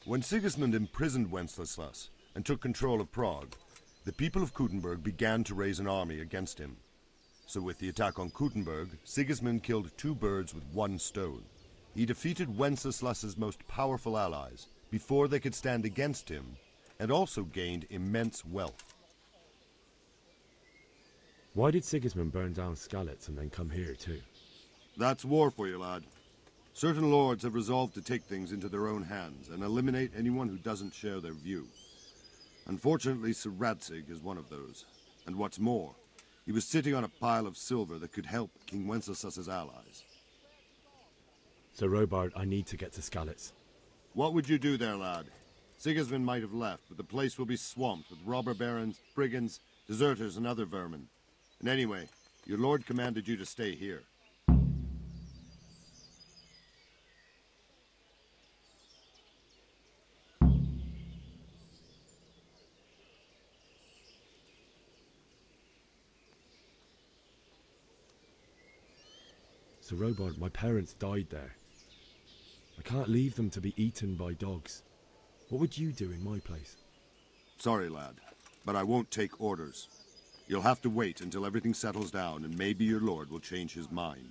When Sigismund imprisoned Wenceslas and took control of Prague, the people of Kuttenberg began to raise an army against him. So with the attack on Kuttenberg, Sigismund killed two birds with one stone. He defeated Wenceslas's most powerful allies before they could stand against him, and also gained immense wealth. Why did Sigismund burn down Skalitz and then come here too? That's war for you, lad. Certain lords have resolved to take things into their own hands and eliminate anyone who doesn't share their view. Unfortunately, Sir Radzig is one of those. And what's more, he was sitting on a pile of silver that could help King Wenceslas's allies. So Robard, I need to get to Skalitz. What would you do there, lad? Sigismund might have left, but the place will be swamped with robber barons, brigands, deserters, and other vermin. And anyway, your lord commanded you to stay here. So Robard, my parents died there. I can't leave them to be eaten by dogs. What would you do in my place? Sorry, lad, but I won't take orders. You'll have to wait until everything settles down, and maybe your lord will change his mind.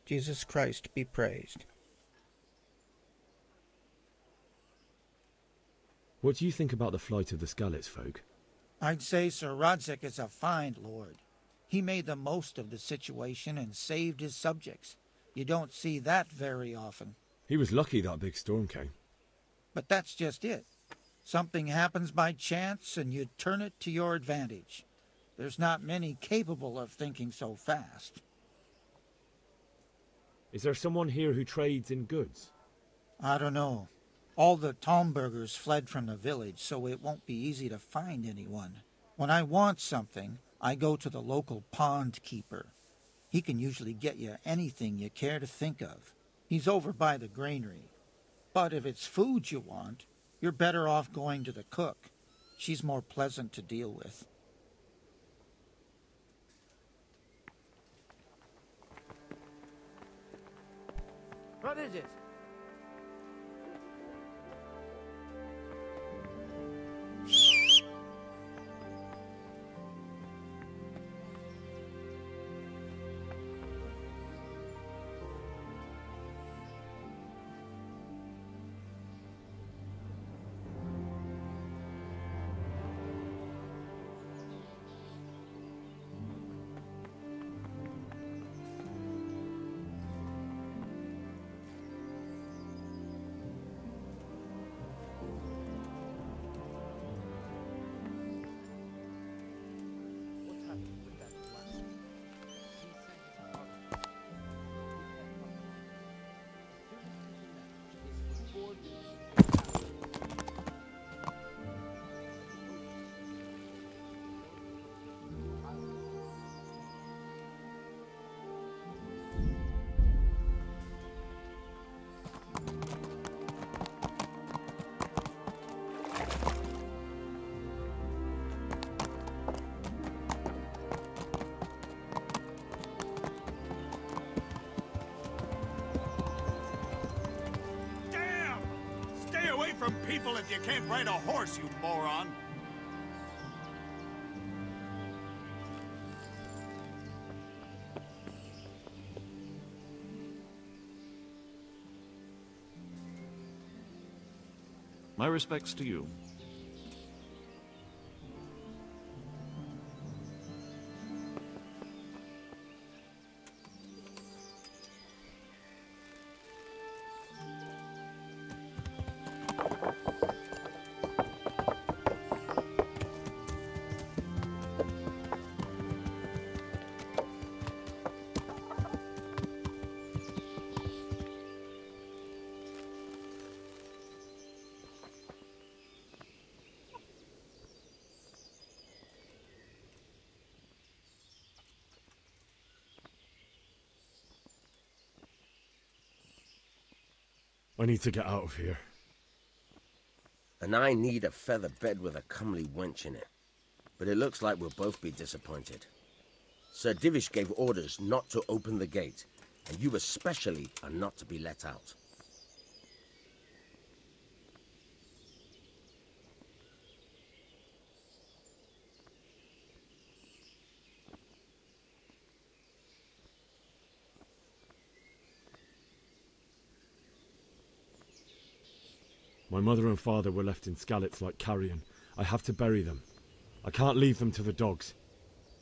Jesus Christ be praised. What do you think about the flight of the Skalitz folk? I'd say Sir Rodzik is a fine lord. He made the most of the situation and saved his subjects. You don't see that very often. He was lucky that big storm came. But that's just it. Something happens by chance and you turn it to your advantage. There's not many capable of thinking so fast. Is there someone here who trades in goods? I don't know. All the Tomburgers fled from the village, so it won't be easy to find anyone. When I want something, I go to the local pond keeper. He can usually get you anything you care to think of. He's over by the granary. But if it's food you want, you're better off going to the cook. She's more pleasant to deal with. What is it? From people if you can't ride a horse, you moron! My respects to you. I need to get out of here. And I need a feather bed with a comely wench in it. But it looks like we'll both be disappointed. Sir Divish gave orders not to open the gate, and you especially are not to be let out. My mother and father were left in Skalitz like carrion. I have to bury them. I can't leave them to the dogs.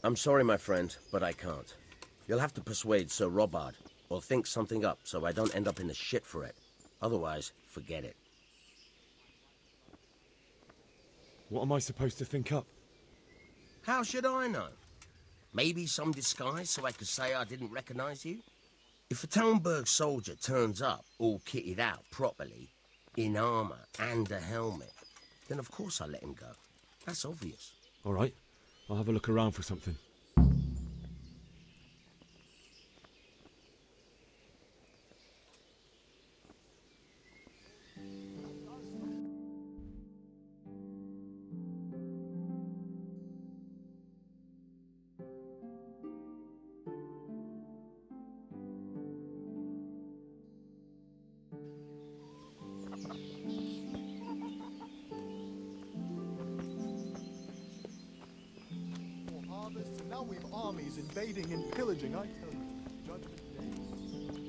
I'm sorry, my friend, but I can't. You'll have to persuade Sir Robard, or think something up so I don't end up in the shit for it. Otherwise, forget it. What am I supposed to think up? How should I know? Maybe some disguise so I could say I didn't recognize you? If a Talmberg soldier turns up all kitted out properly, in armor and a helmet, then of course I let him go. That's obvious. All right, I'll have a look around for something. And now we've armies invading and pillaging, I tell you. Judgment Day.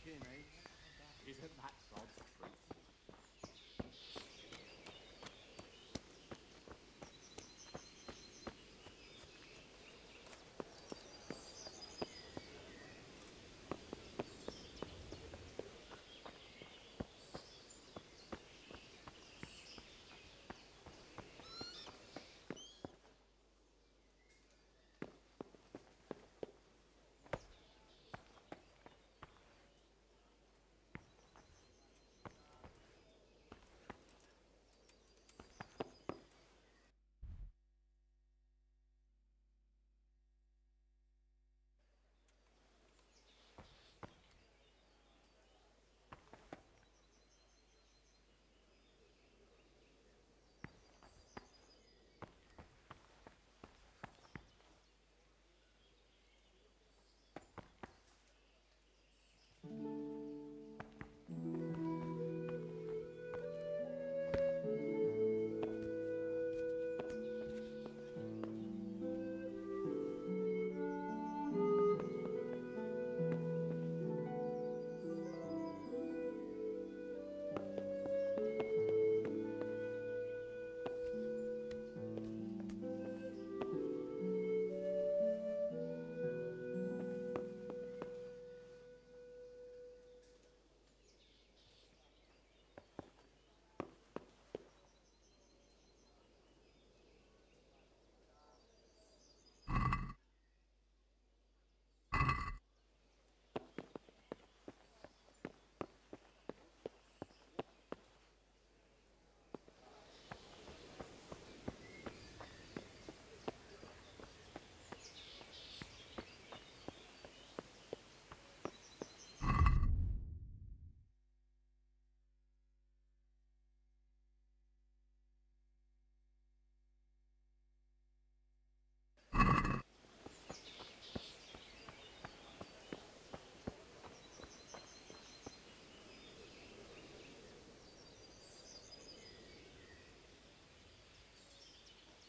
kin, eh? Isn't that God's truth?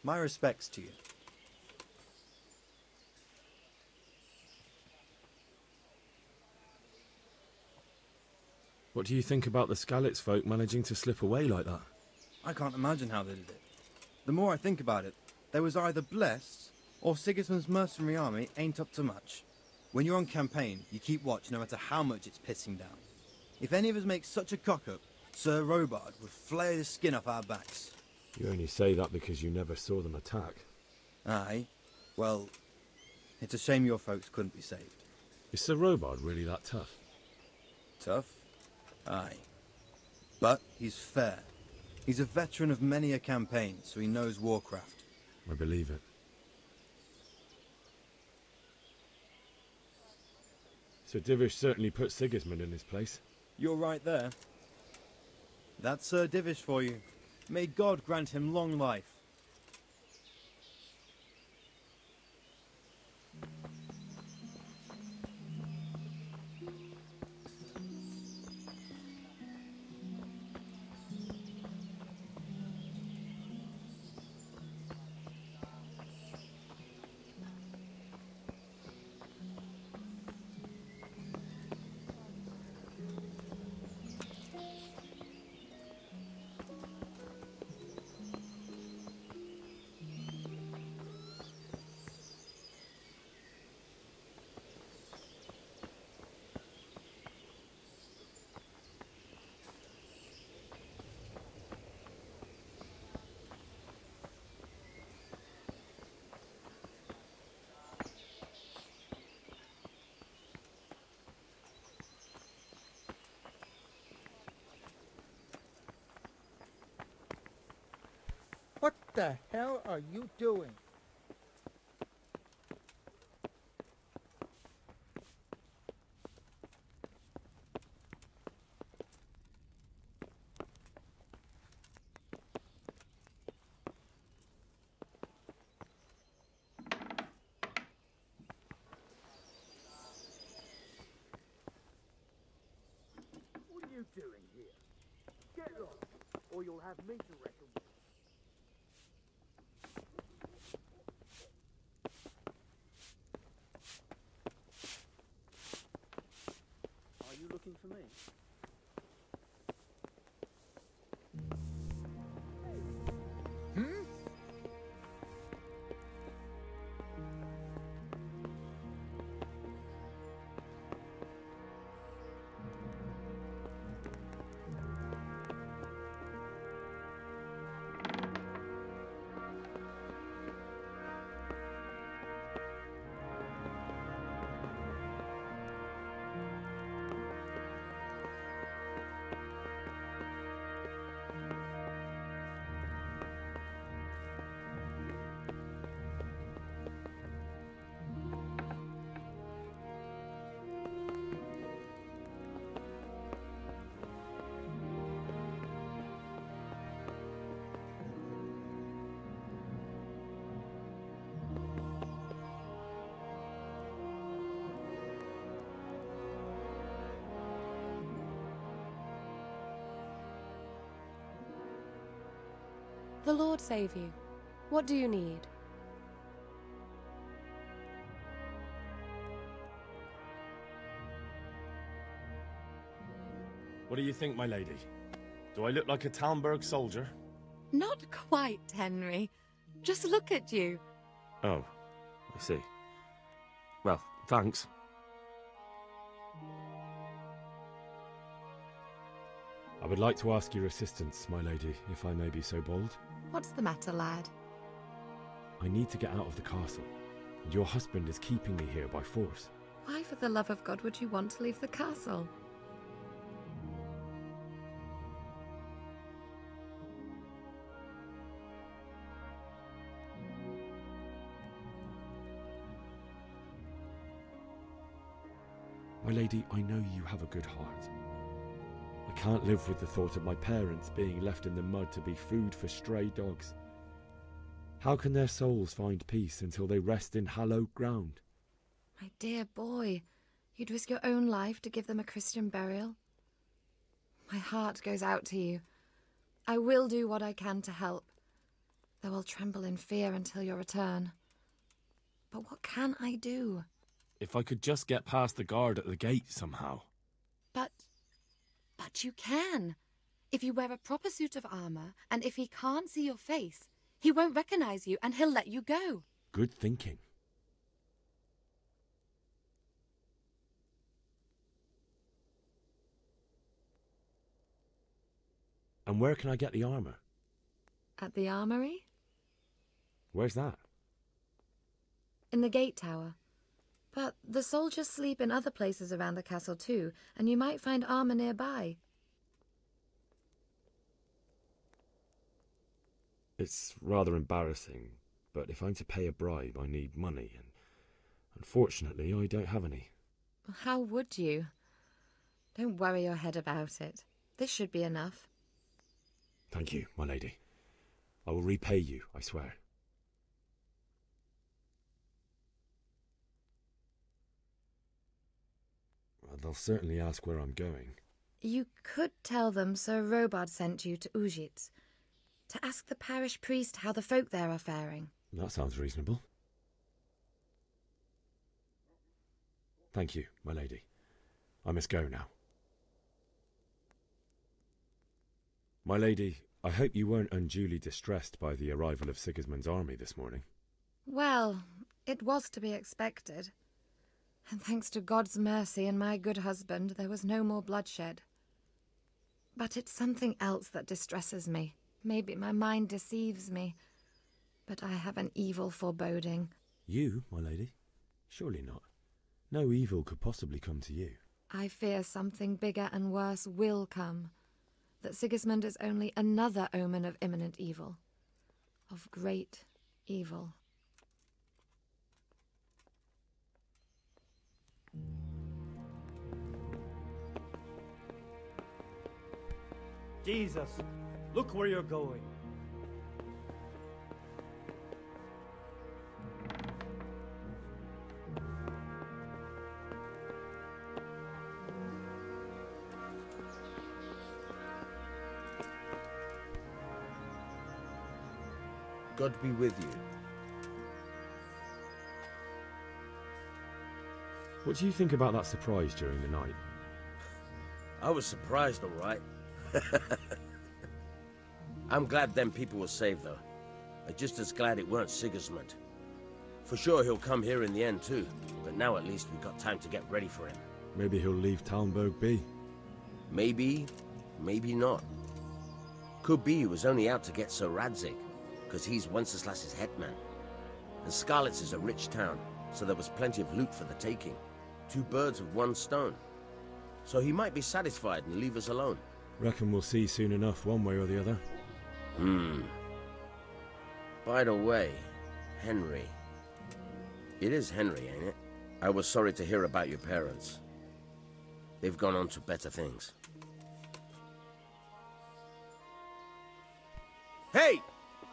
My respects to you. What do you think about the Skalitz folk managing to slip away like that? I can't imagine how they did it. The more I think about it, they was either blessed, or Sigismund's mercenary army ain't up to much. When you're on campaign, you keep watch no matter how much it's pissing down. If any of us make such a cock-up, Sir Robard would flay the skin off our backs. You only say that because you never saw them attack. Aye. Well, it's a shame your folks couldn't be saved. Is Sir Robard really that tough? Tough? Aye. But he's fair. He's a veteran of many a campaign, so he knows warcraft. I believe it. Sir Divish certainly put Sigismund in his place. You're right there. That's Sir Divish for you. May God grant him long life. What the hell are you doing? What are you doing here? Get lost, or you'll have me to reckon with. Are you looking The Lord save you. What do you need? What do you think, my lady? Do I look like a Talmberg soldier? Not quite, Henry. Just look at you. Oh, I see. Well, thanks. I would like to ask your assistance, my lady, if I may be so bold. What's the matter, lad? I need to get out of the castle, and your husband is keeping me here by force. Why, for the love of God, would you want to leave the castle? My lady, I know you have a good heart. I can't live with the thought of my parents being left in the mud to be food for stray dogs. How can their souls find peace until they rest in hallowed ground? My dear boy, you'd risk your own life to give them a Christian burial? My heart goes out to you. I will do what I can to help, though I'll tremble in fear until your return. But what can I do? If I could just get past the guard at the gate somehow. But you can. If you wear a proper suit of armor, and if he can't see your face, he won't recognize you and he'll let you go. Good thinking. And where can I get the armor? At the armory? Where's that? In the gate tower. But the soldiers sleep in other places around the castle too, and you might find armor nearby. It's rather embarrassing, but if I'm to pay a bribe, I need money, and unfortunately I don't have any. How would you? Don't worry your head about it. This should be enough. Thank you, my lady. I will repay you, I swear. They'll certainly ask where I'm going. You could tell them Sir Robard sent you to Ujitz, to ask the parish priest how the folk there are faring. That sounds reasonable. Thank you, my lady. I must go now. My lady, I hope you weren't unduly distressed by the arrival of Sigismund's army this morning. Well, it was to be expected. And thanks to God's mercy and my good husband, there was no more bloodshed. But it's something else that distresses me. Maybe my mind deceives me, but I have an evil foreboding. You, my lady? Surely not. No evil could possibly come to you. I fear something bigger and worse will come. That Sigismund is only another omen of imminent evil. Of great evil. Jesus, look where you're going. God be with you. What do you think about that surprise during the night? I was surprised, all right. I'm glad them people were saved, though. I'm just as glad it weren't Sigismund. For sure he'll come here in the end, too. But now at least we've got time to get ready for him. Maybe he'll leave Talmberg be. Maybe, maybe not. Could be he was only out to get Sir Radzig, because he's Wenceslas's headman. And Skalitz is a rich town, so there was plenty of loot for the taking. 2 birds with 1 stone. So he might be satisfied and leave us alone. Reckon we'll see soon enough, one way or the other. By the way, Henry. It is Henry, ain't it? I was sorry to hear about your parents. They've gone on to better things. Hey!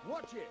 Watch it!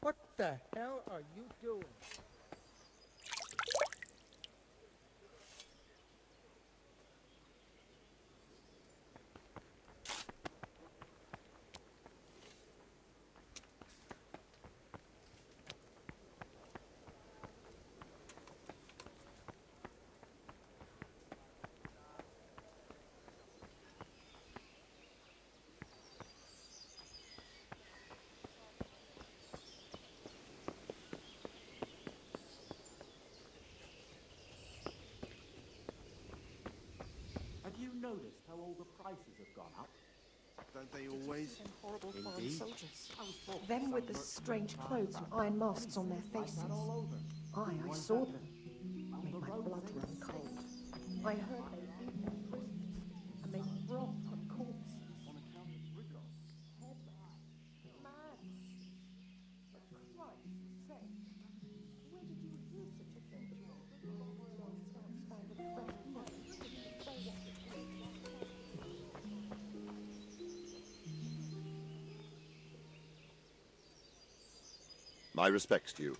What the hell are you doing? Have you noticed how all the prices have gone up? Don't they always? Them horrible foreign Indeed. soldiers. Them with the strange clothes and iron masks on their faces. Aye, I saw them. Made my blood run cold. I heard they beat their prisoners and made broth from corpses. On account of Rigos. Mad. For Christ's sake. Where did you hear such a thing? Loyal scouts found a fresh body. My respects to you.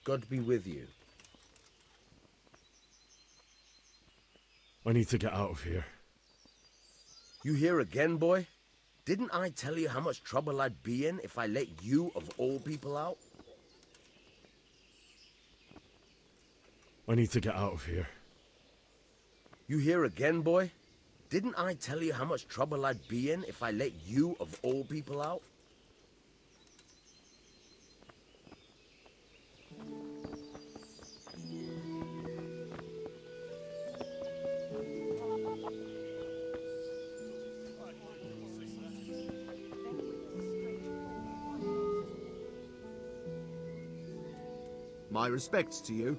God be with you. I need to get out of here. You here again, boy? Didn't I tell you how much trouble I'd be in if I let you, of all people, out? I need to get out of here. You here again, boy? Didn't I tell you how much trouble I'd be in if I let you, of all people, out? My respects to you.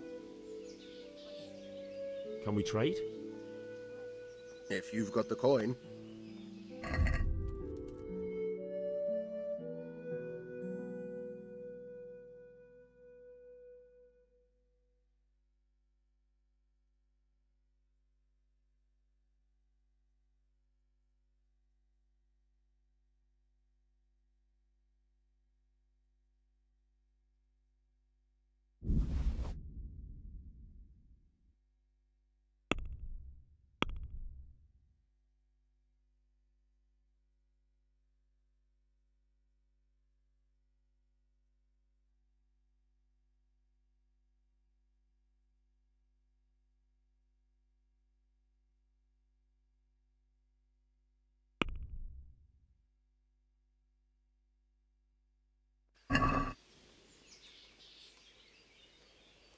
Can we trade? If you've got the coin.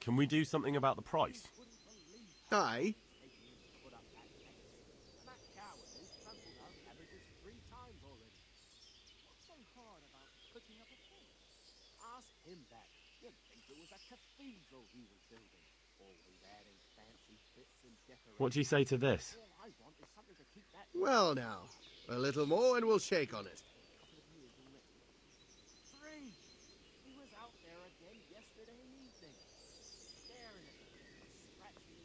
Can we do something about the price? Aye. Ask him that. You'd think it was a cathedral he was building. Always adding fancy bits and decorations. What do you say to this? All I want is something to keep that. Well now, a little more and we'll shake on it. 3. He was out there again yesterday evening. Staring at the thing, scratching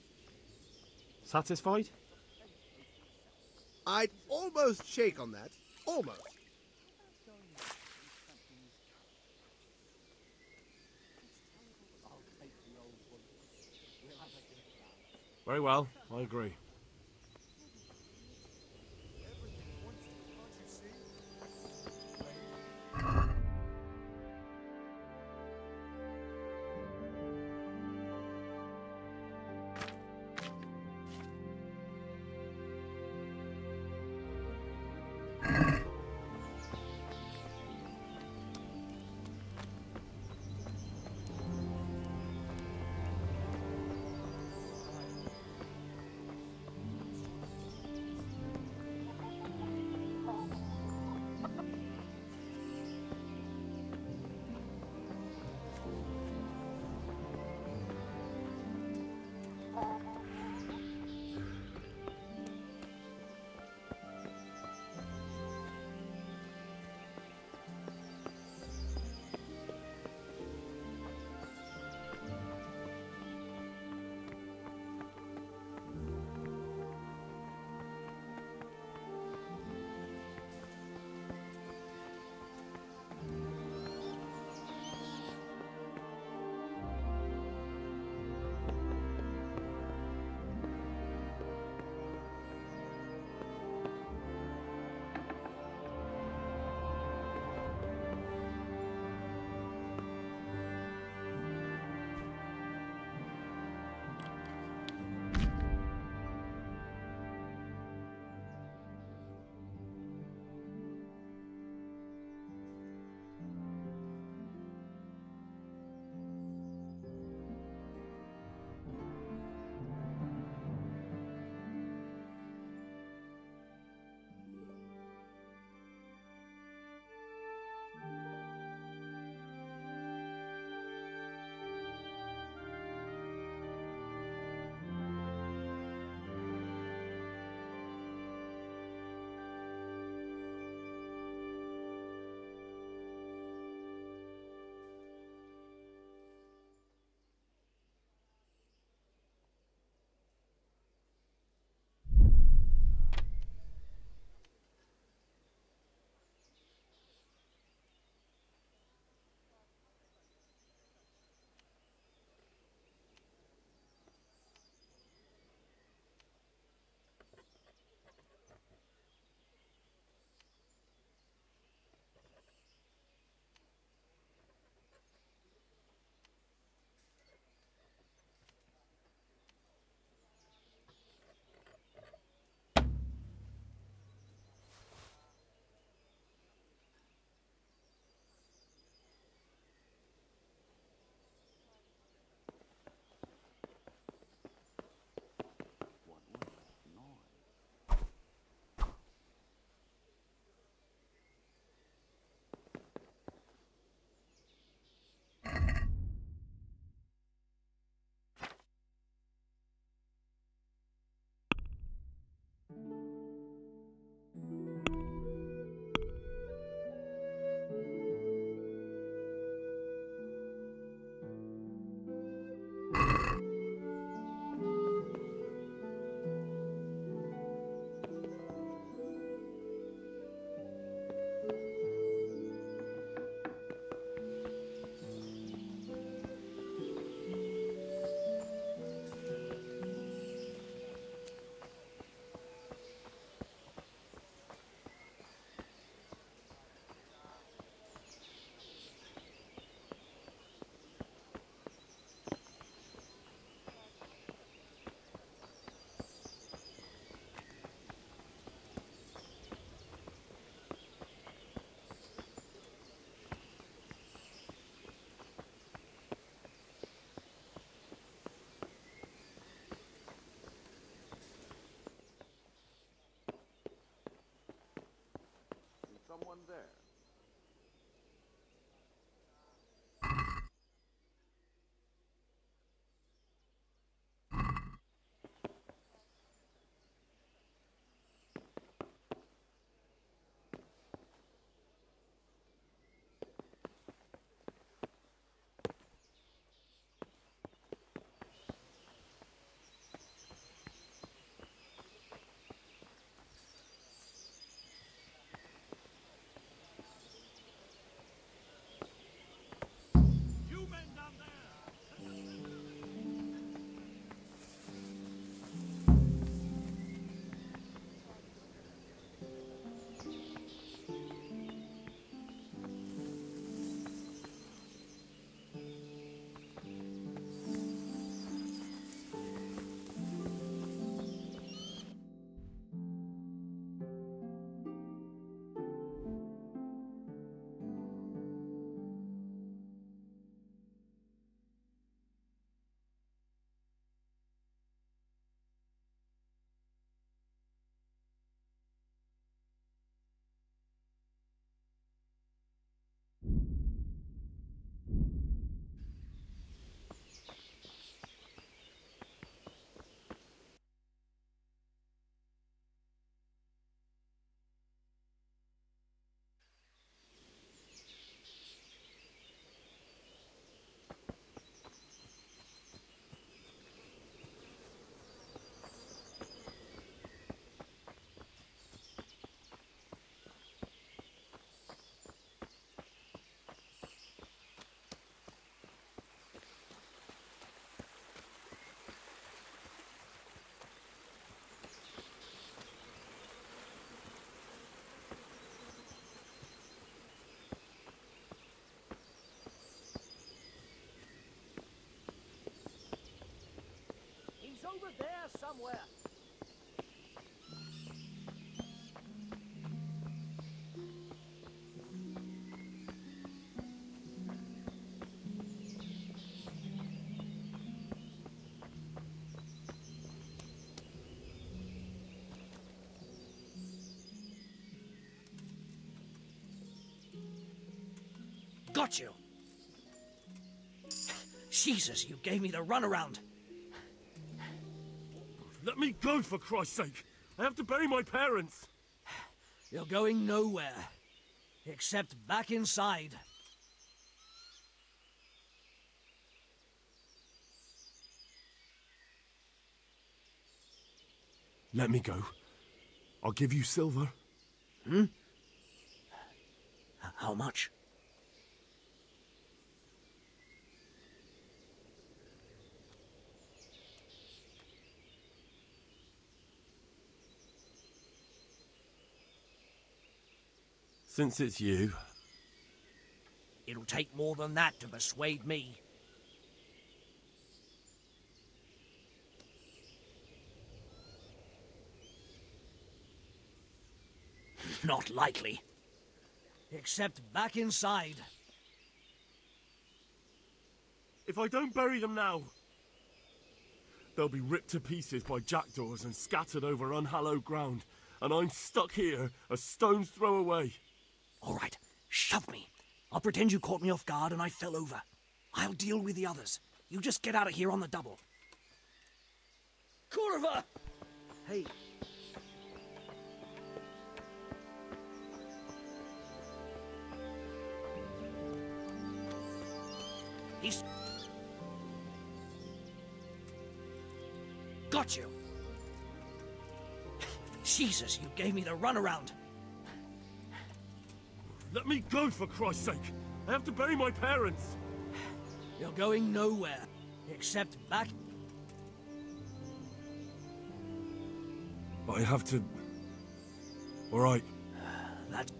his. Satisfied? I'd almost shake on that. Almost. Very well, I agree. there. He's over there somewhere. Got you! Jesus, you gave me the runaround! Let me go, for Christ's sake! I have to bury my parents! You're going nowhere. Except back inside. Let me go. I'll give you silver. Hmm? How much? Since it's you... It'll take more than that to persuade me. Not likely. Except back inside. If I don't bury them now, they'll be ripped to pieces by jackdaws and scattered over unhallowed ground, and I'm stuck here a stone's throw away. All right, shove me. I'll pretend you caught me off guard and I fell over. I'll deal with the others. You just get out of here on the double. Kurva! Hey. He's... Got you! Jesus, you gave me the runaround! Let me go, for Christ's sake! I have to bury my parents! You're going nowhere, except back... But I have to... All right. That's...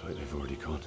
like they've already gone.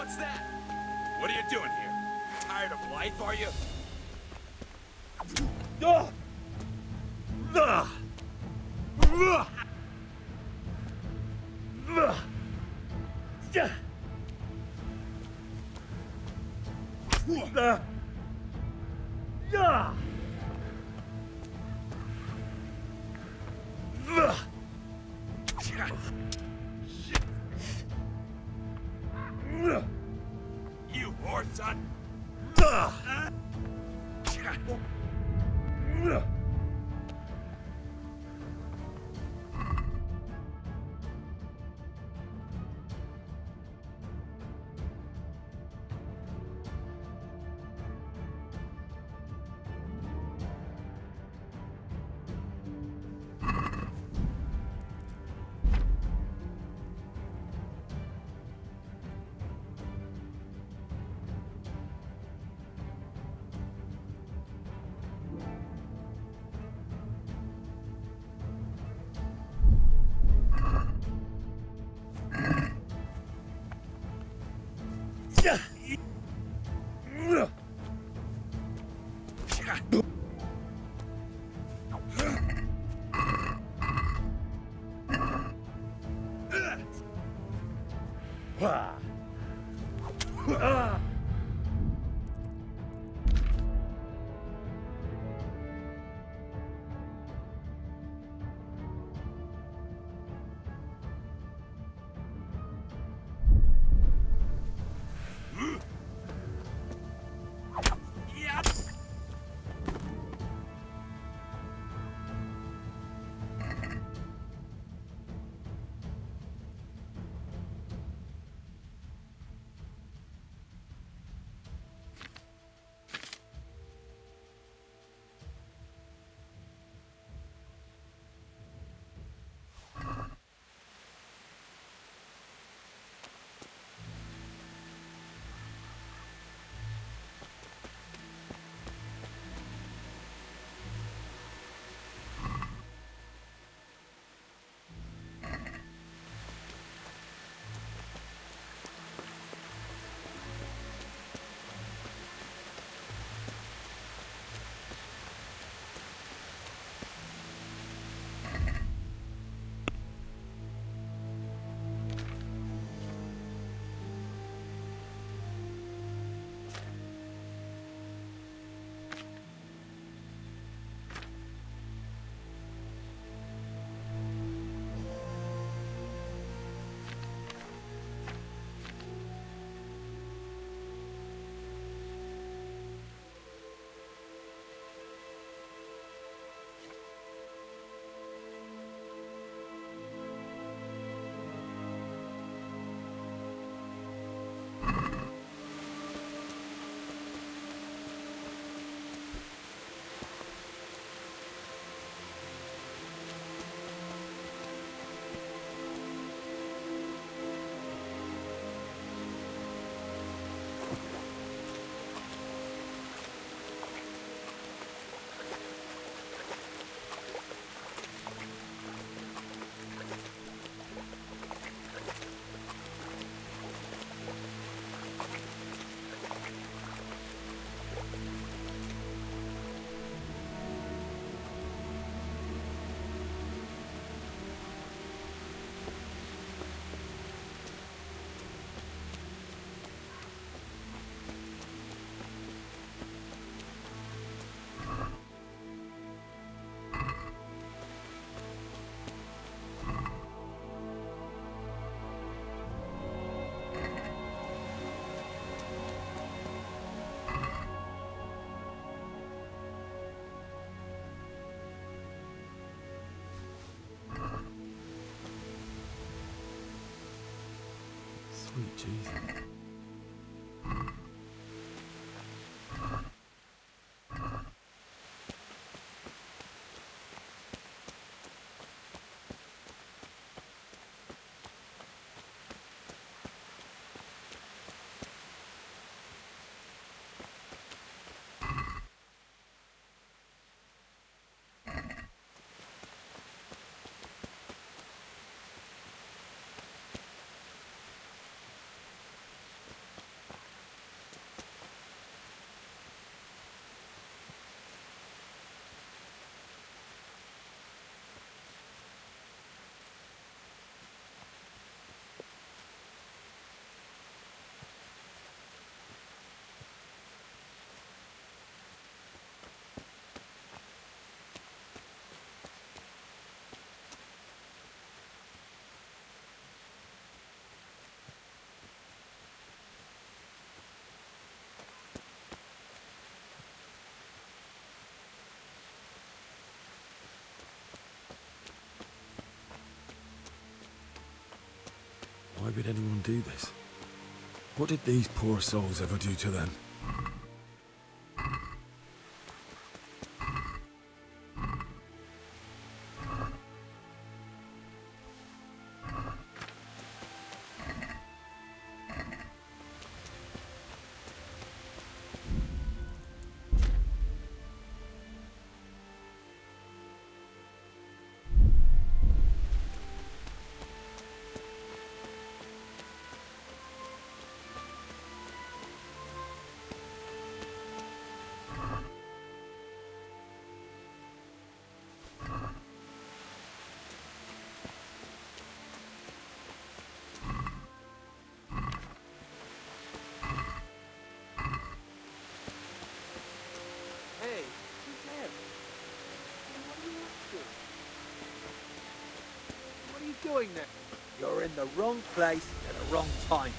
What's that? What are you doing here? Tired of life, are you? You whore son! Sweet Jesus. Why would anyone do this? What did these poor souls ever do to them? Hey, who's there? What are you up to? What are you doing there? You're in the wrong place at the wrong time.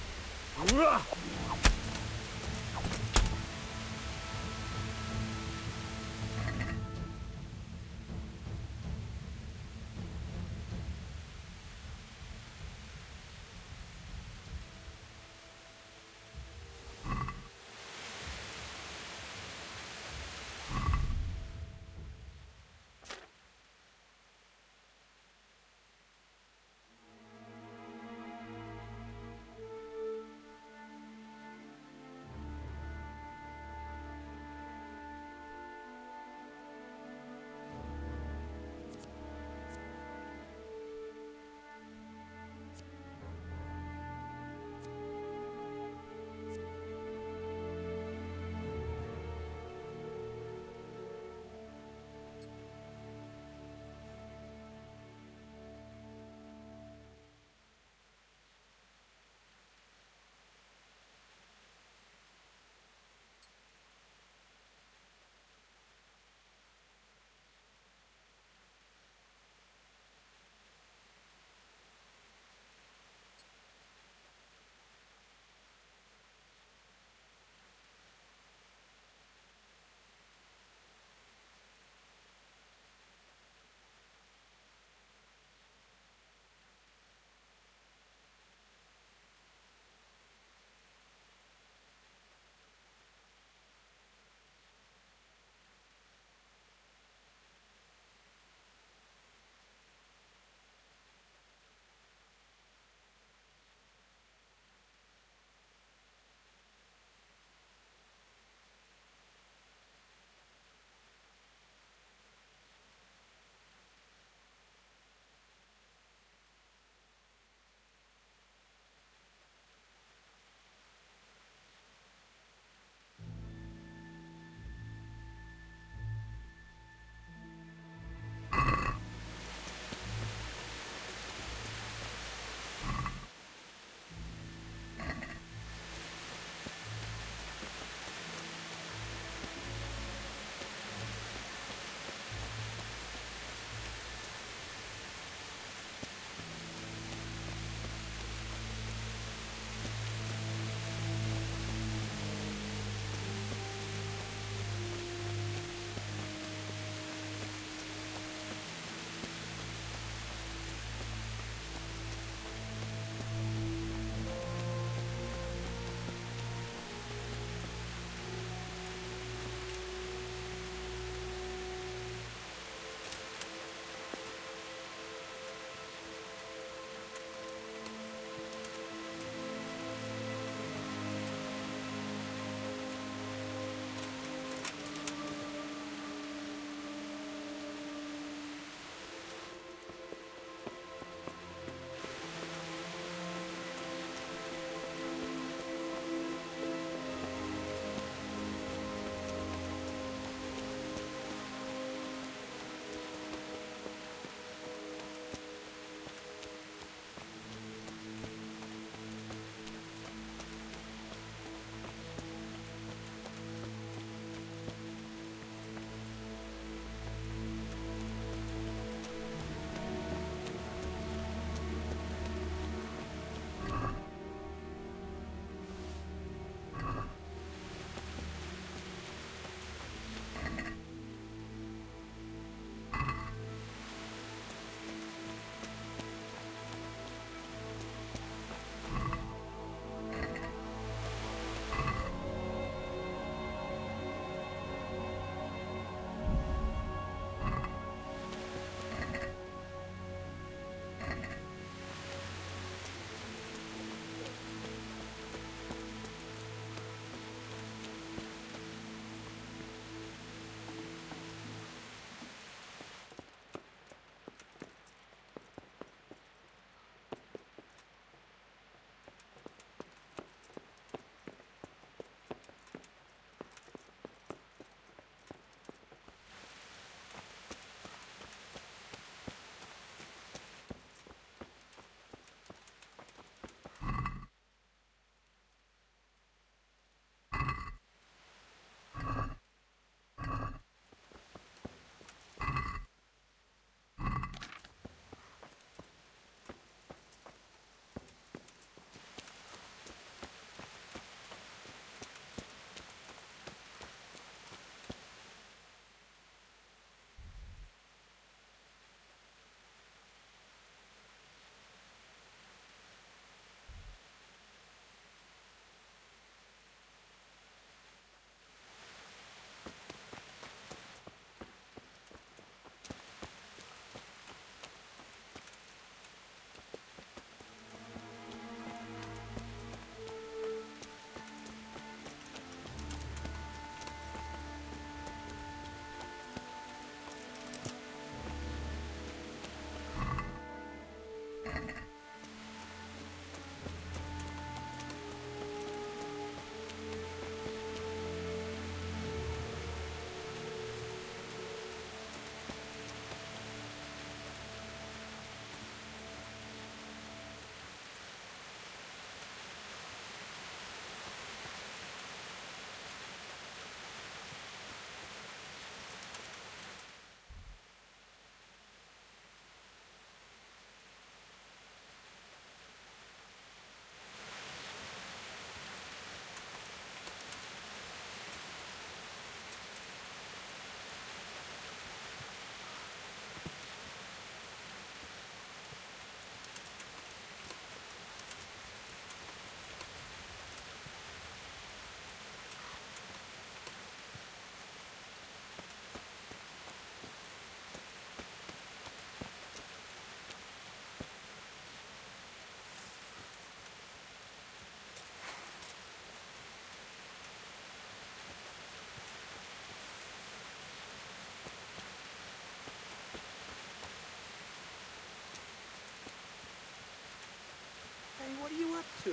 are you up to?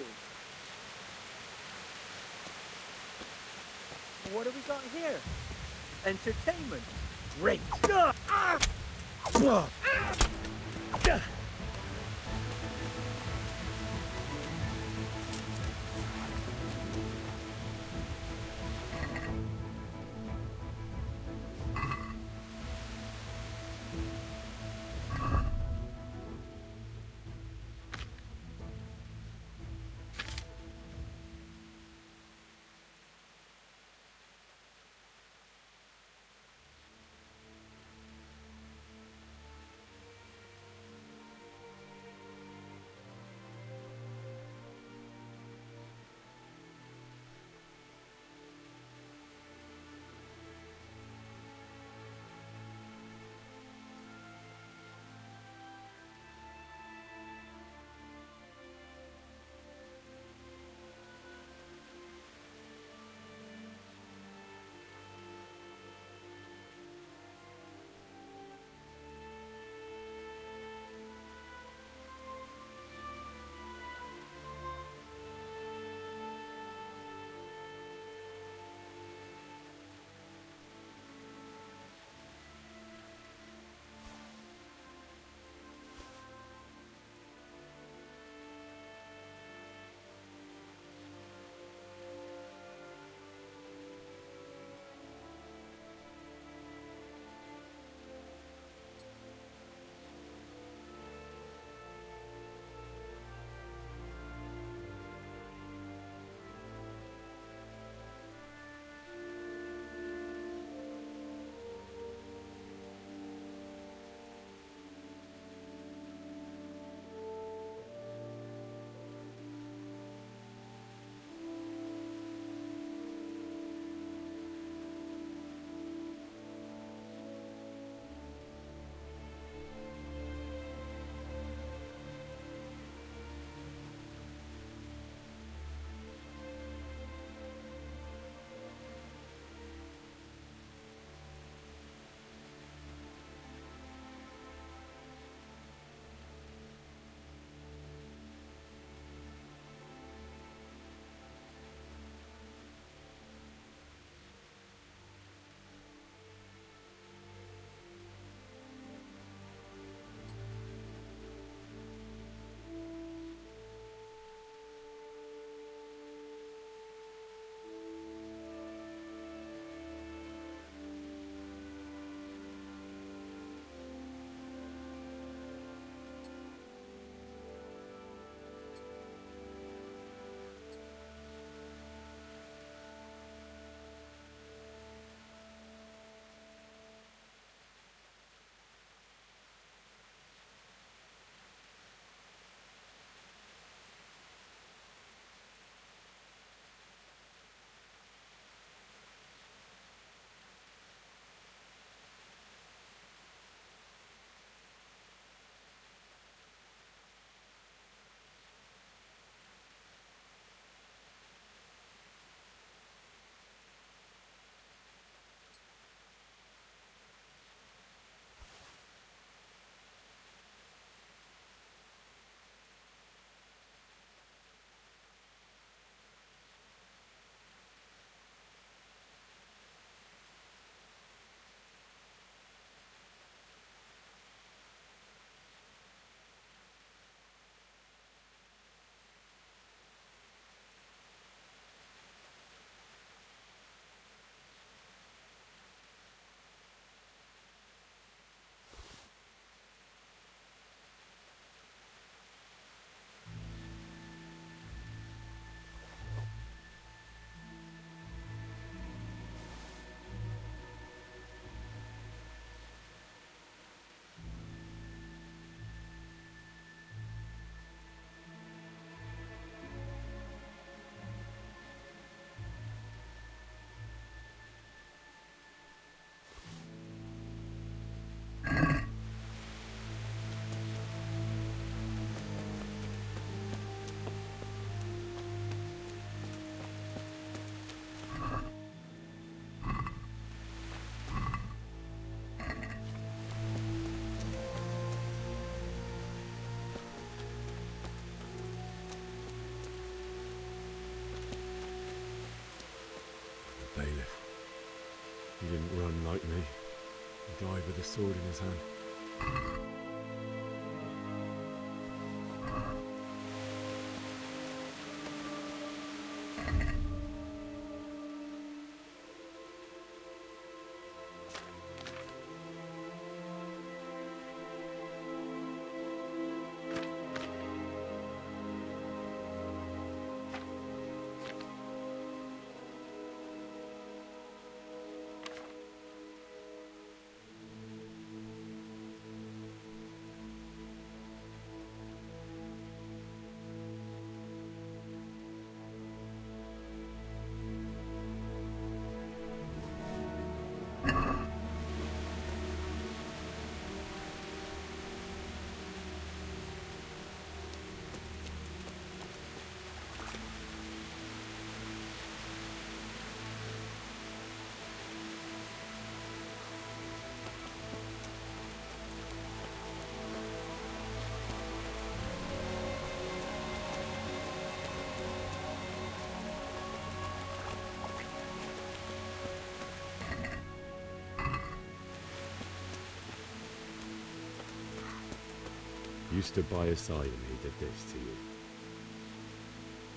What have we got here? Entertainment. Great. like me. He died with a sword in his hand. You stood by his side and he did this to you.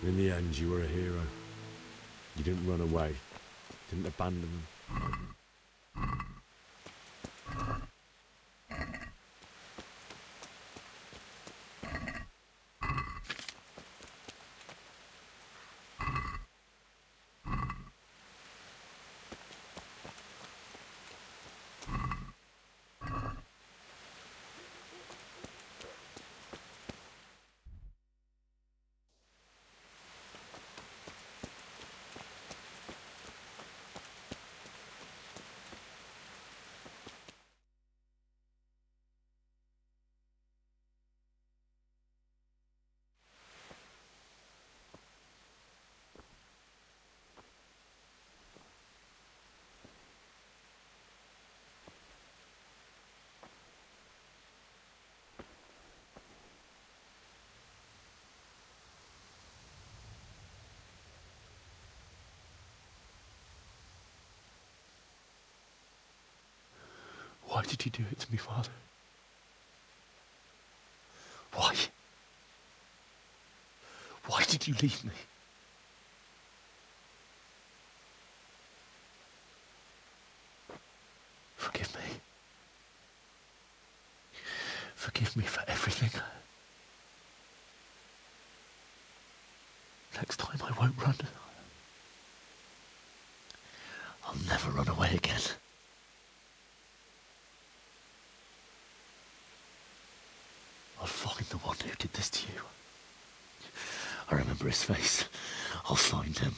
In the end, you were a hero. You didn't run away. Didn't abandon them. Why did you do it to me, Father? Why? Why did you leave me? Forgive me. Forgive me for everything. Next time I won't run. I'll never run away again. I'll find the one who did this to you. I remember his face. I'll find him.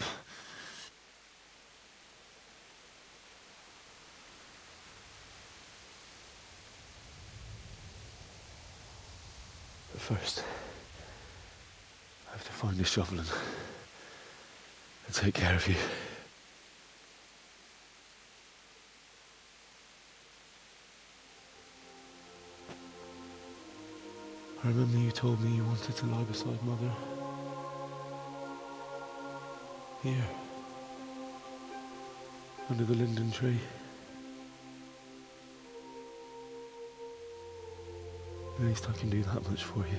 But first, I have to find a shovel and take care of you. I remember you told me you wanted to lie beside Mother. Here. Under the linden tree. At least I can do that much for you.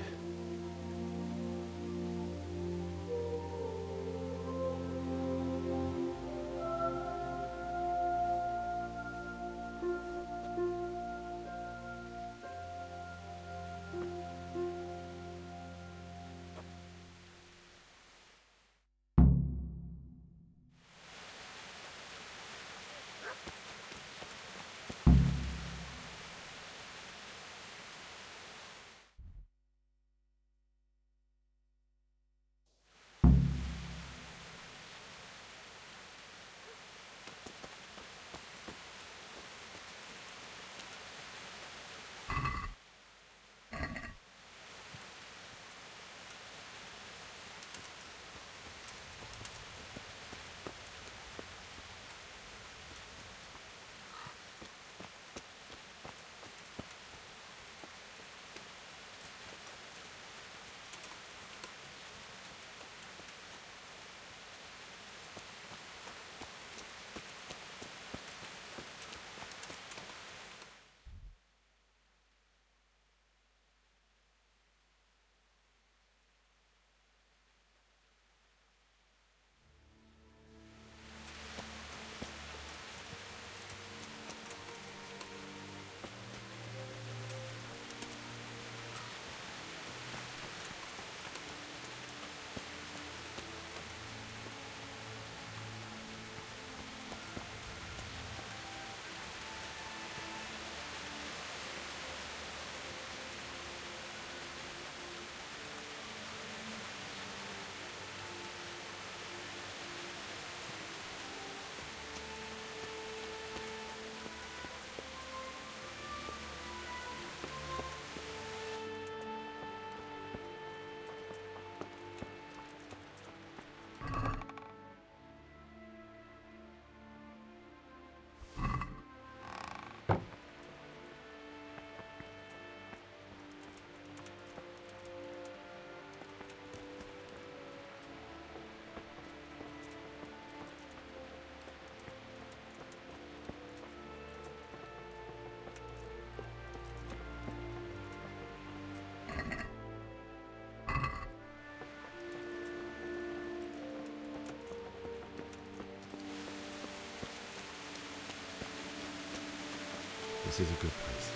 This is a good place.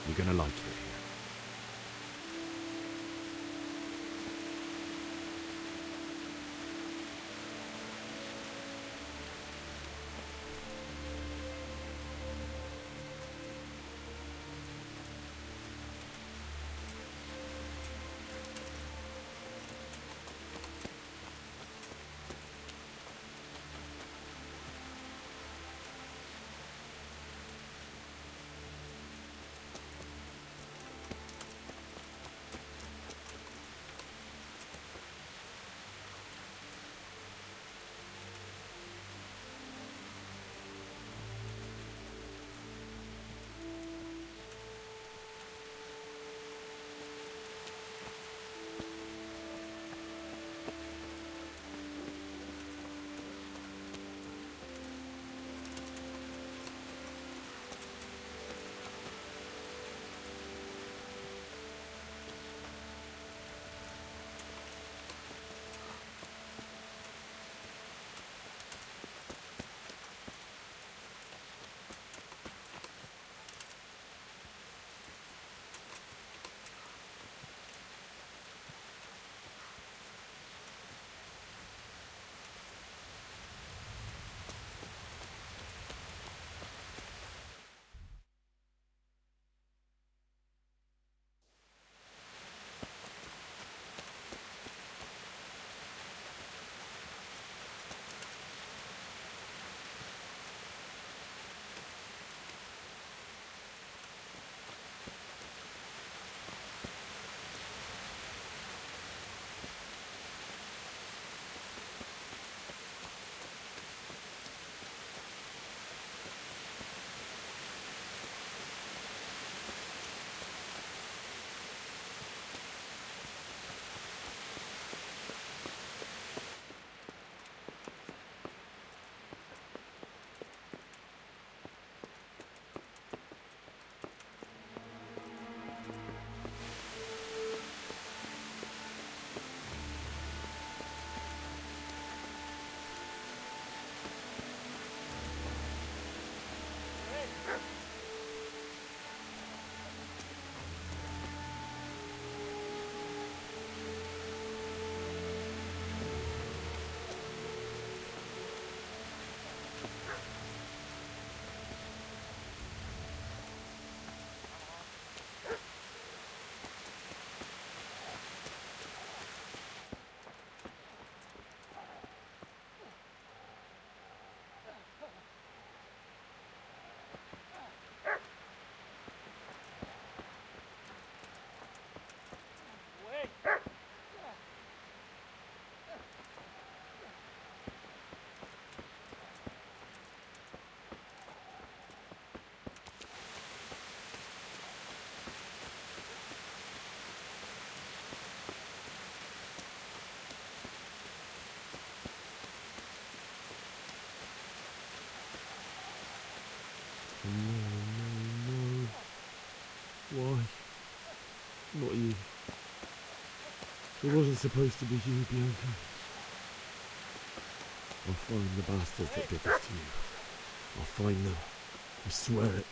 You're gonna like it here. No. Why? Not you. It wasn't supposed to be you, Bianca. I'll find the bastards that did this to you. I'll find them. I swear it.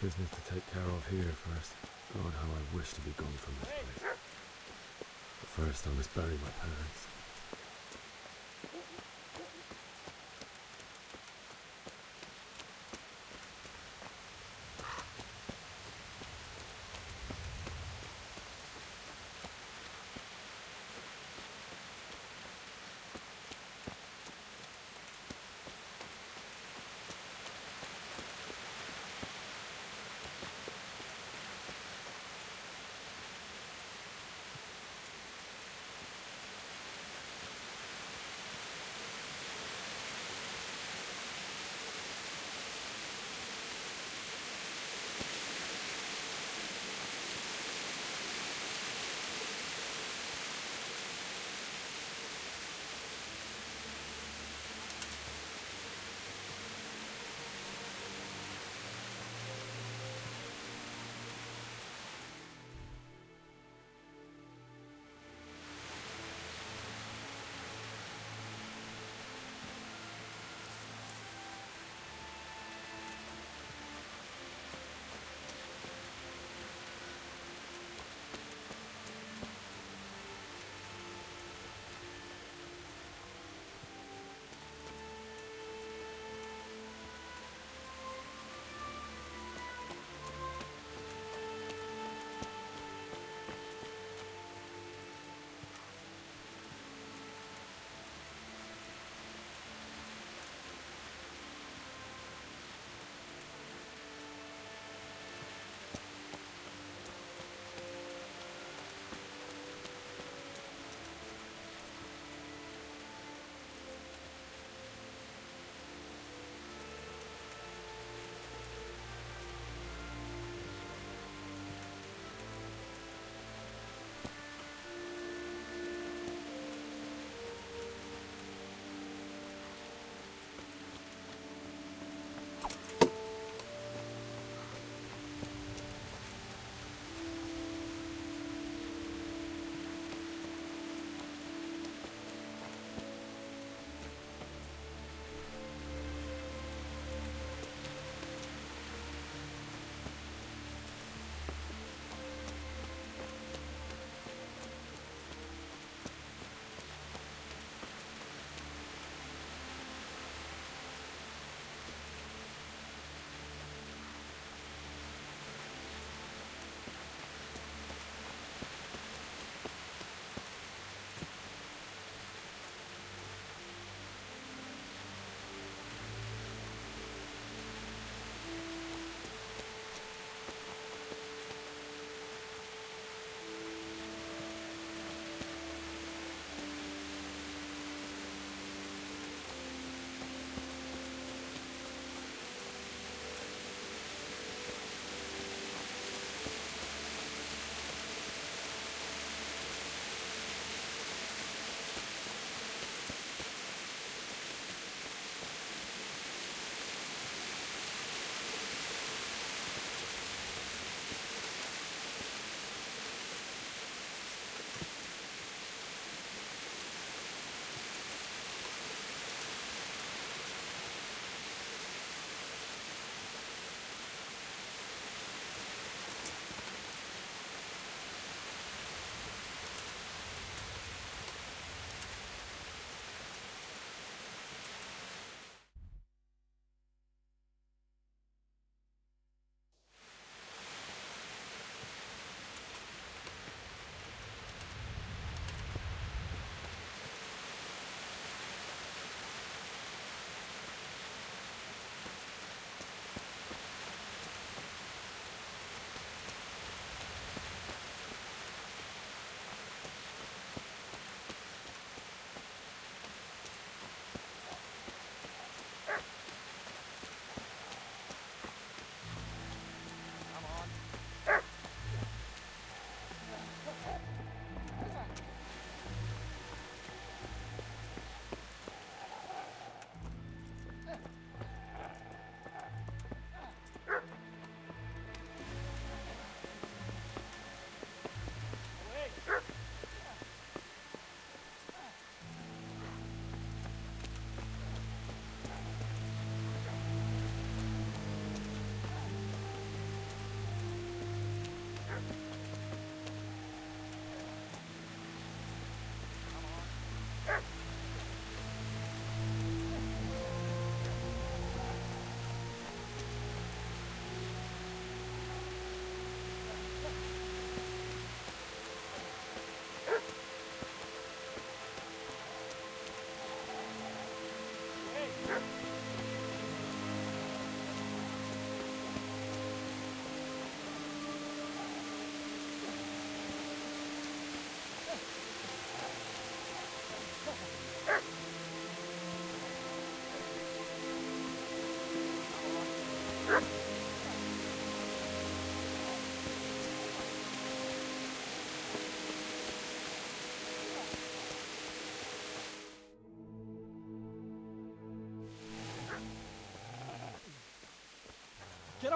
business to take care of here first. God, how I wish to be gone from this place. But first I must bury my parents.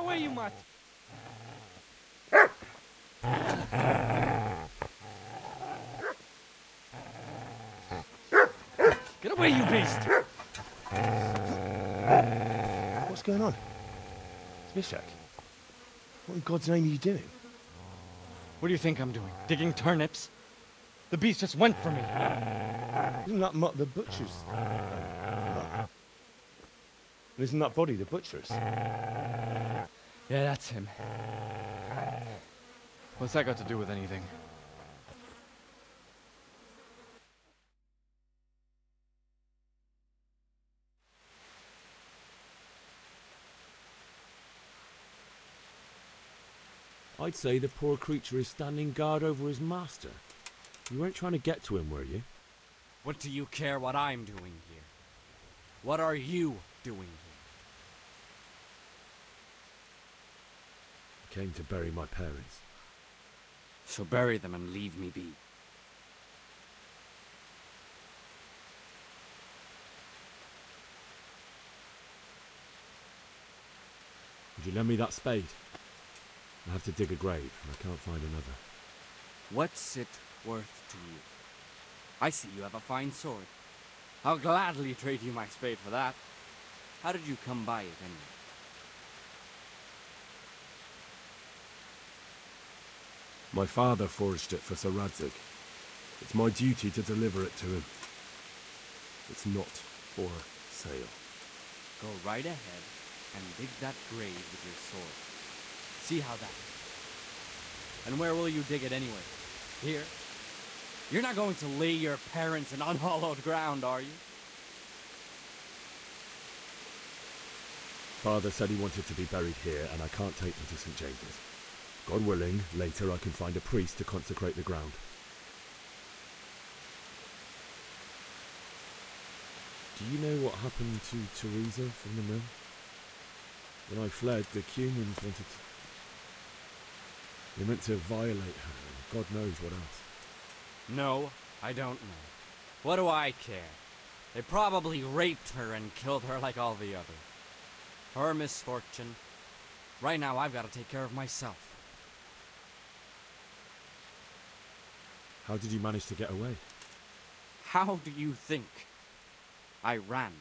away, you mutt! Get away, you beast! What's going on? Smishak, what in God's name are you doing? What do you think I'm doing? Digging turnips? The beast just went for me. Isn't that Mutt the butcher's? Isn't that body the butcher's? Yeah, that's him. What's that got to do with anything? I'd say the poor creature is standing guard over his master. You weren't trying to get to him, were you? What do you care what I'm doing here? What are you doing here? I came to bury my parents. So bury them and leave me be. Would you lend me that spade? I have to dig a grave, and I can't find another. What's it worth to you? I see you have a fine sword. I'll gladly trade you my spade for that. How did you come by it, anyway? My father forged it for Sir Radzig. It's my duty to deliver it to him. It's not for sale. Go right ahead and dig that grave with your sword. See how that is. And where will you dig it anyway? Here? You're not going to lay your parents in unhallowed ground, are you? Father said he wanted to be buried here, and I can't take them to St. James's. God willing, later I can find a priest to consecrate the ground. Do you know what happened to Teresa from the mill? When I fled, the Cumans wanted to... They meant to violate her, and God knows what else. No, I don't know. What do I care? They probably raped her and killed her like all the others. Her misfortune. Right now, I've got to take care of myself. How did you manage to get away? How do you think? I ran.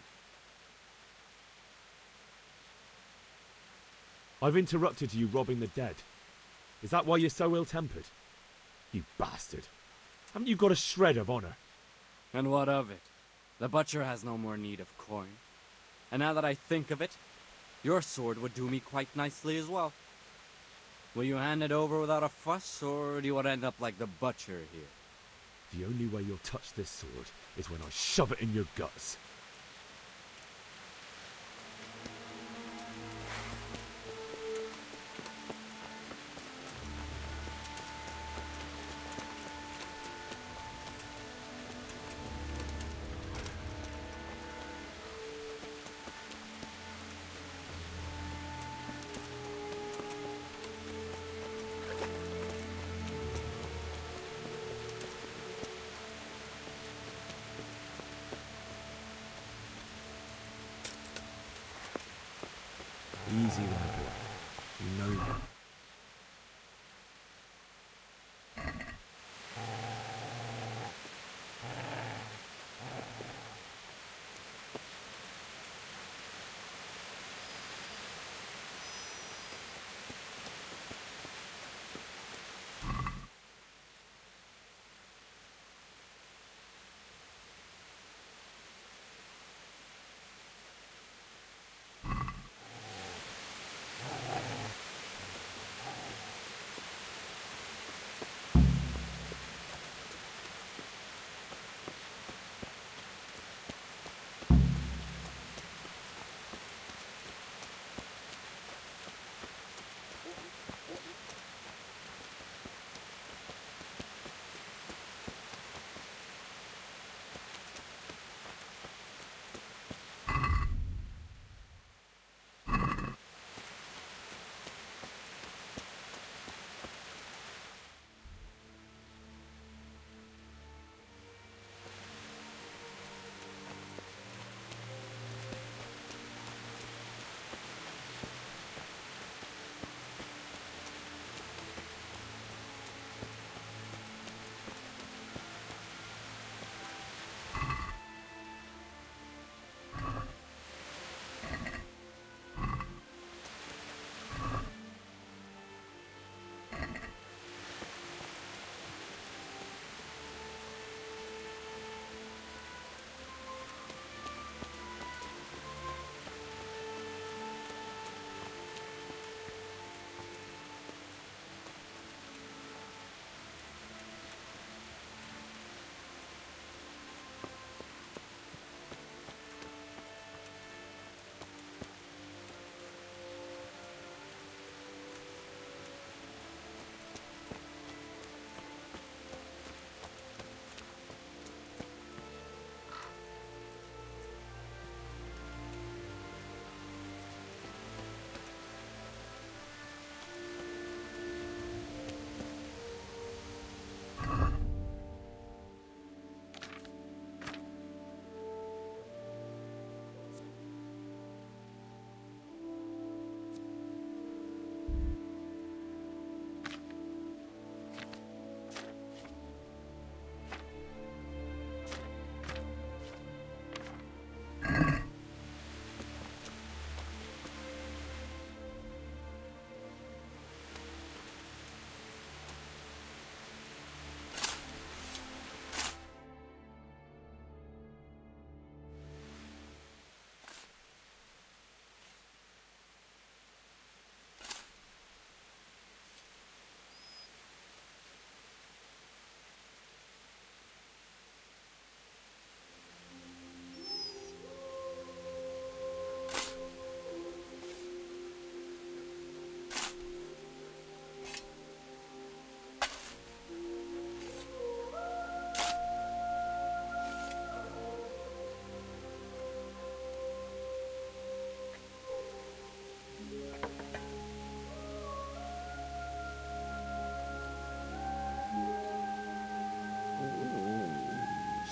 I've interrupted you robbing the dead. Is that why you're so ill-tempered? You bastard. Haven't you got a shred of honor? And what of it? The butcher has no more need of coin. And now that I think of it, your sword would do me quite nicely as well. Will you hand it over without a fuss, or do you want to end up like the butcher here? The only way you'll touch this sword is when I shove it in your guts. Easy there, boy. You know me.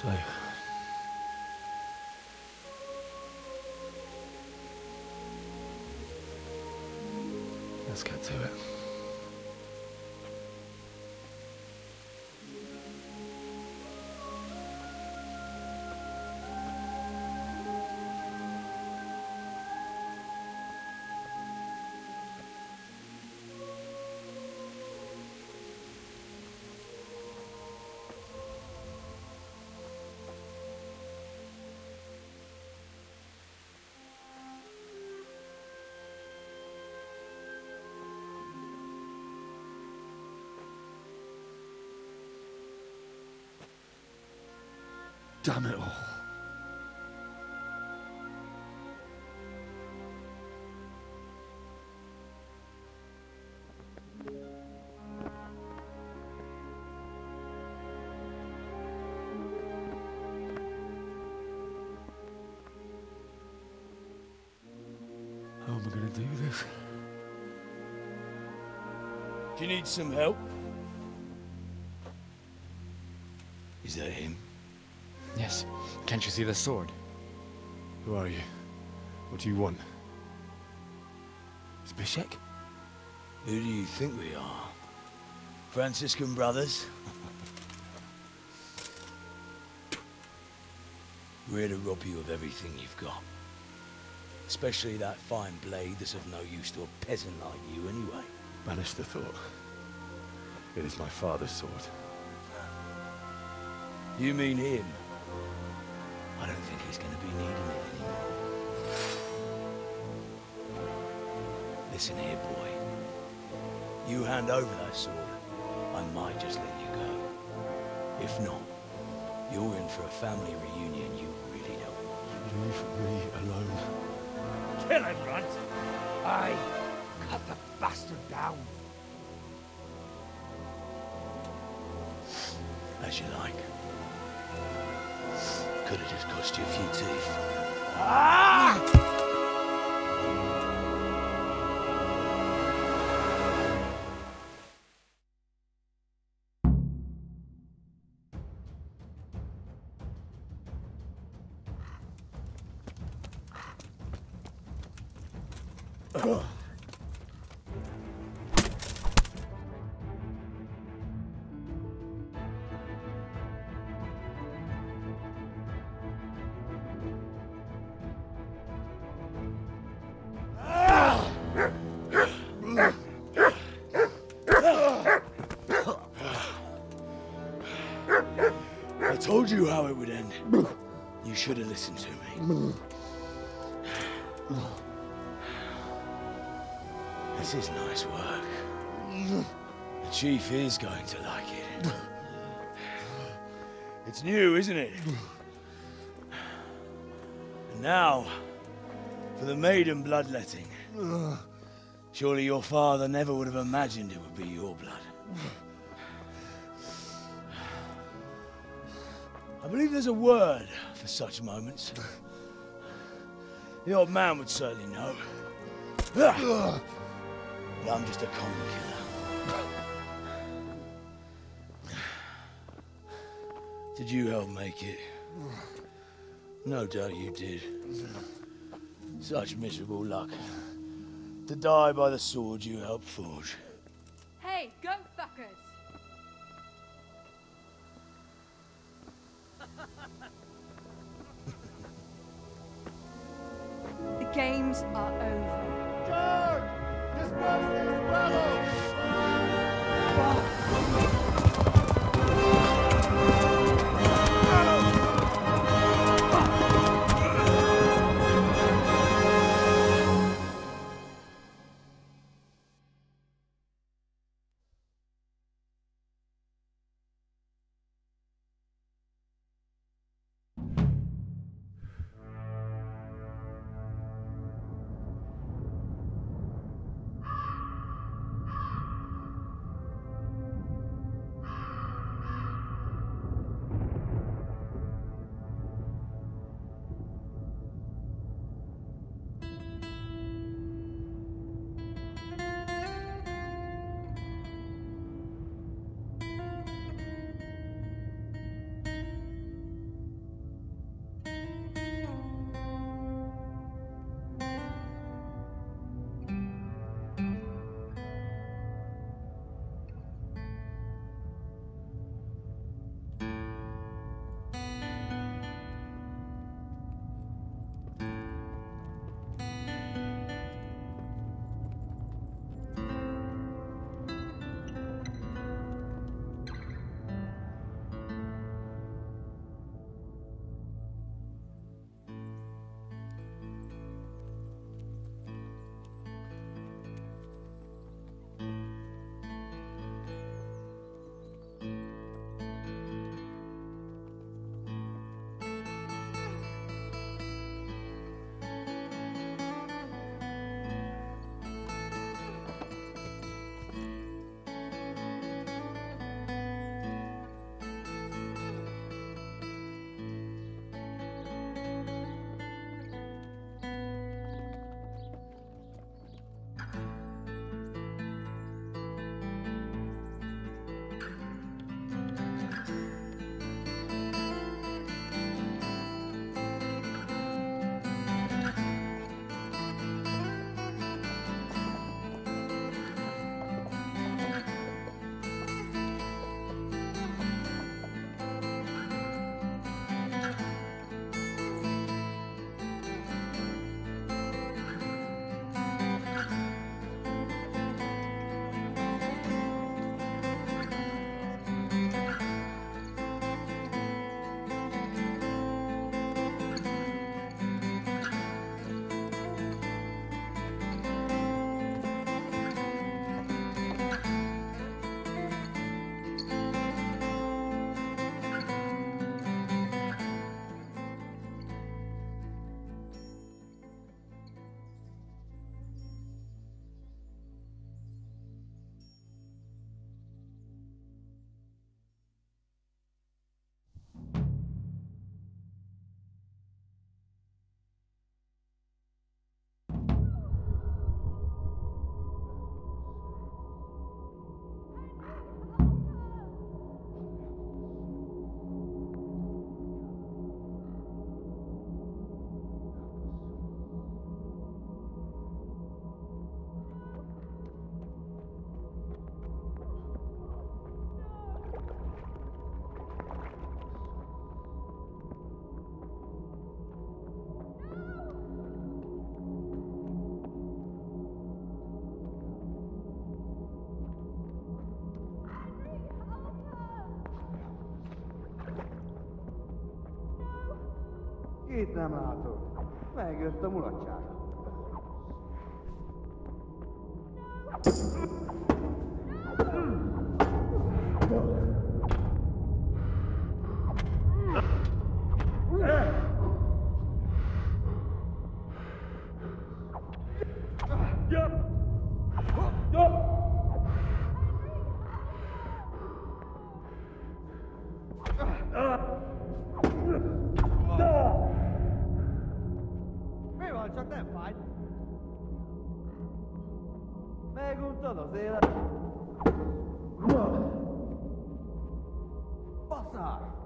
So... let's get to it. Damn it all. How am I going to do this? Do you need some help? Is that him? Yes. Can't you see the sword? Who are you? What do you want? Zbyszek? Who do you think we are? Franciscan brothers? We're here to rob you of everything you've got. Especially that fine blade that's of no use to a peasant like you anyway. Banish the thought. It is my father's sword. You mean him? I don't think he's going to be needing it anymore. Listen here, boy. You hand over that sword, I might just let you go. If not, you're in for a family reunion you really don't want. Leave me alone. Kill him, Runt! Aye, cut the bastard down. As you like. Could have just cost you a few teeth. Ah! I told you how it would end. You should have listened to me. This is nice work. The chief is going to like it. It's new, isn't it? And now, for the maiden bloodletting. Surely your father never would have imagined it would be your blood. I believe there's a word for such moments. The old man would certainly know. But I'm just a common killer. Did you help make it? No doubt you did. Such miserable luck. To die by the sword you helped forge. Hey, go fuckers! The games are over. George! Disperse this rebels! Kit nem látod? Megjött a mulatság. Mi van, csak nem fáj? Meguntad az élet? Basszál!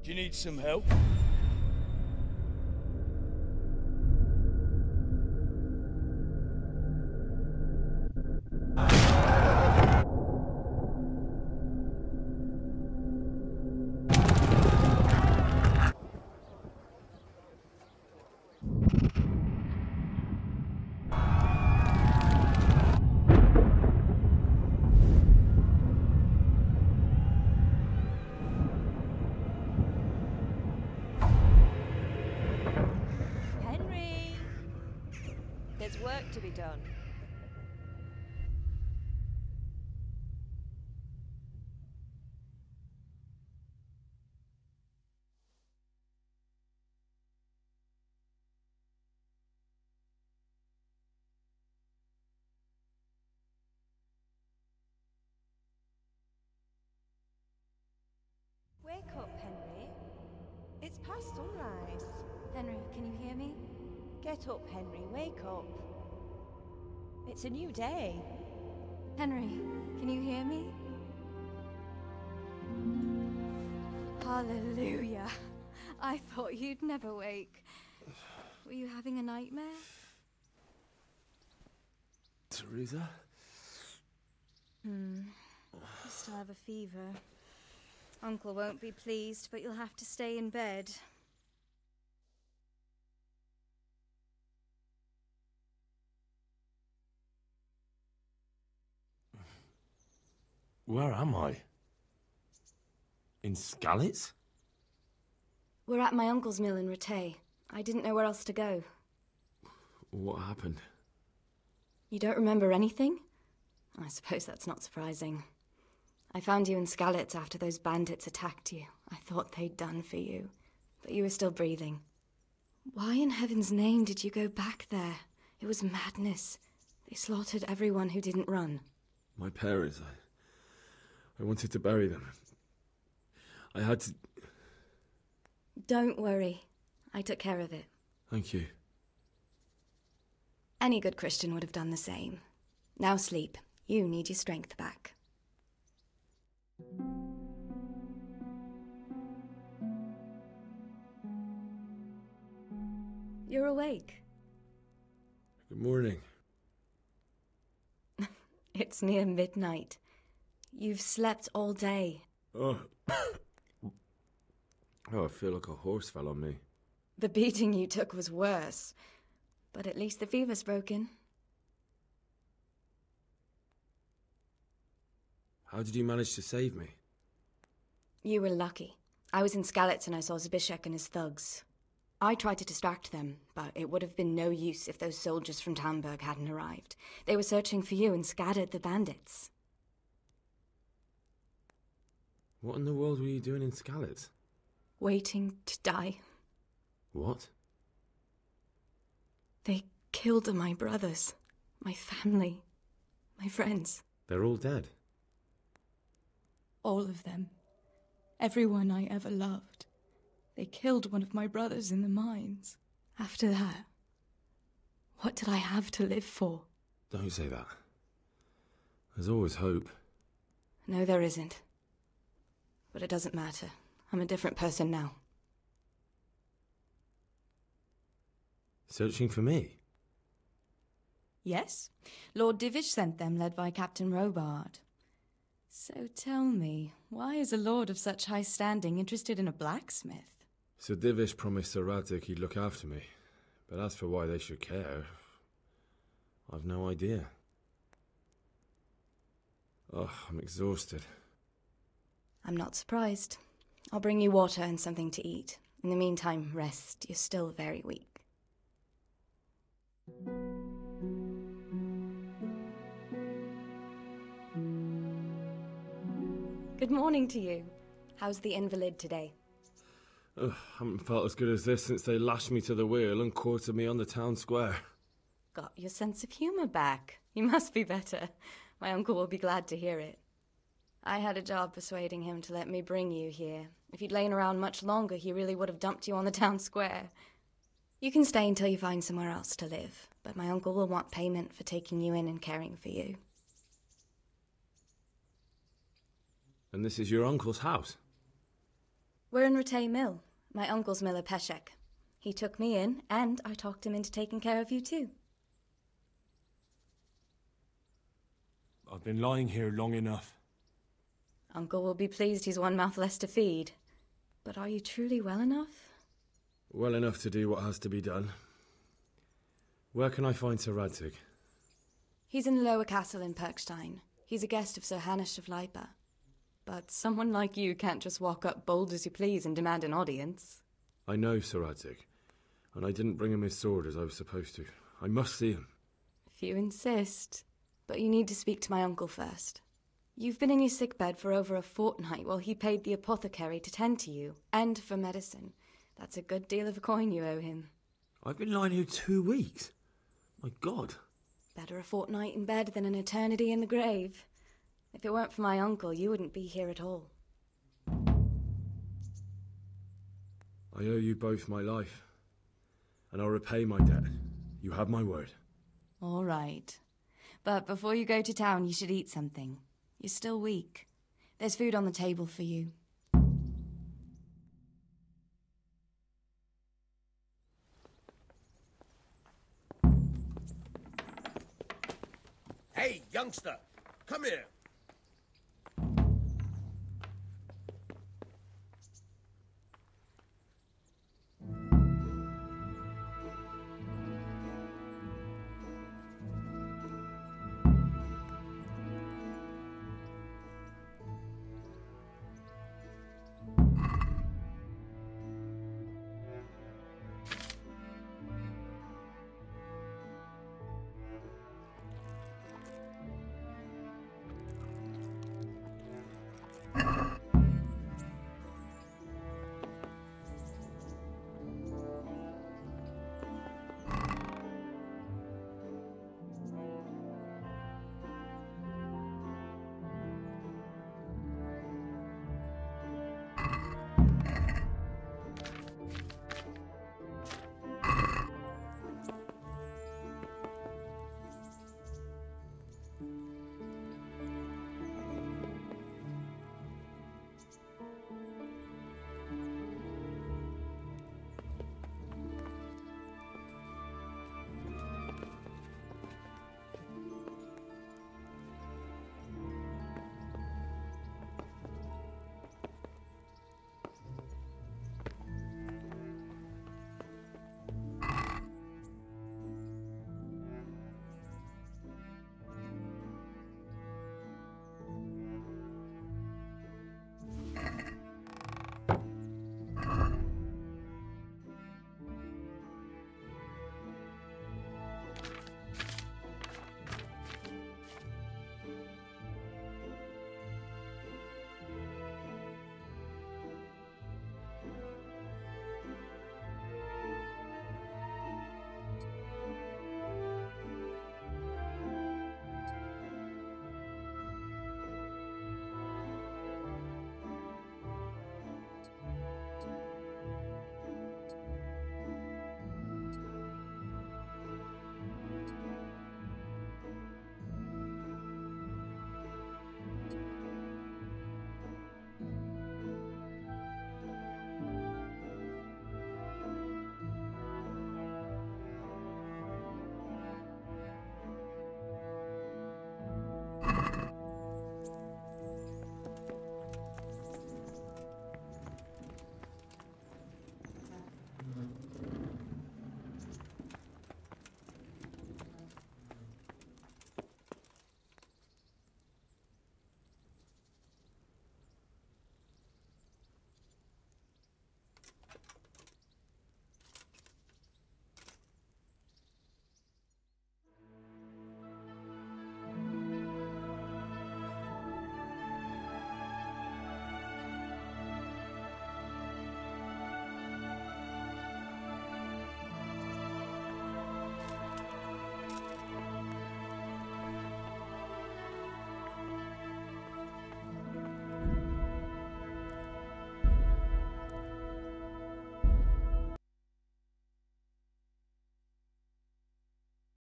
Do you need some help? There's work to be done. Wake up, Henry. It's past sunrise. Henry, can you hear me? Get up, Henry. Wake up. It's a new day. Henry, can you hear me? Hallelujah. I thought you'd never wake. Were you having a nightmare? Teresa? You still have a fever. Uncle won't be pleased, but you'll have to stay in bed. Where am I? In Skalitz? We're at my uncle's mill in Rattay. I didn't know where else to go. What happened? You don't remember anything? I suppose that's not surprising. I found you in Skalitz after those bandits attacked you. I thought they'd done for you, but you were still breathing. Why in heaven's name did you go back there? It was madness. They slaughtered everyone who didn't run. My parents, I wanted to bury them. I had to... Don't worry. I took care of it. Thank you. Any good Christian would have done the same. Now sleep. You need your strength back. You're awake. Good morning. It's near midnight. You've slept all day. Oh. Oh, I feel like a horse fell on me. The beating you took was worse. But at least the fever's broken. How did you manage to save me? You were lucky. I was in Skalitz and I saw Zbyszek and his thugs. I tried to distract them, but it would have been no use if those soldiers from Tamburg hadn't arrived. They were searching for you and scattered the bandits. What in the world were you doing in Skalitz? Waiting to die. What? They killed my brothers, my family, my friends. They're all dead? All of them. Everyone I ever loved. They killed one of my brothers in the mines. After that, what did I have to live for? Don't say that. There's always hope. No, there isn't. But it doesn't matter. I'm a different person now. Searching for me? Yes, Lord Divish sent them, led by Captain Robard. So tell me, why is a lord of such high standing interested in a blacksmith? Sir Divish promised Sir Radzig he'd look after me. But as for why they should care, I've no idea. Oh, I'm exhausted. I'm not surprised. I'll bring you water and something to eat. In the meantime, rest. You're still very weak. Good morning to you. How's the invalid today? Haven't felt as good as this since they lashed me to the wheel and quartered me on the town square. Got your sense of humour back. You must be better. My uncle will be glad to hear it. I had a job persuading him to let me bring you here. If you'd lain around much longer, he really would have dumped you on the town square. You can stay until you find somewhere else to live, but my uncle will want payment for taking you in and caring for you. And this is your uncle's house? We're in Rattay Mill, my uncle's mill at Peshek. He took me in, and I talked him into taking care of you too. I've been lying here long enough. Uncle will be pleased he's one mouth less to feed. But are you truly well enough? Well enough to do what has to be done. Where can I find Sir Radzig? He's in the lower castle in Perkstein. He's a guest of Sir Hanush of Leipa. But someone like you can't just walk up bold as you please and demand an audience. I know Sir Radzig, and I didn't bring him his sword as I was supposed to. I must see him. If you insist. But you need to speak to my uncle first. You've been in your sickbed for over a fortnight while he paid the apothecary to tend to you, and for medicine. That's a good deal of coin you owe him. I've been lying here 2 weeks. My God. Better a fortnight in bed than an eternity in the grave. If it weren't for my uncle, you wouldn't be here at all. I owe you both my life, and I'll repay my debt. You have my word. All right. But before you go to town, you should eat something. You're still weak. There's food on the table for you. Hey, youngster! Come here!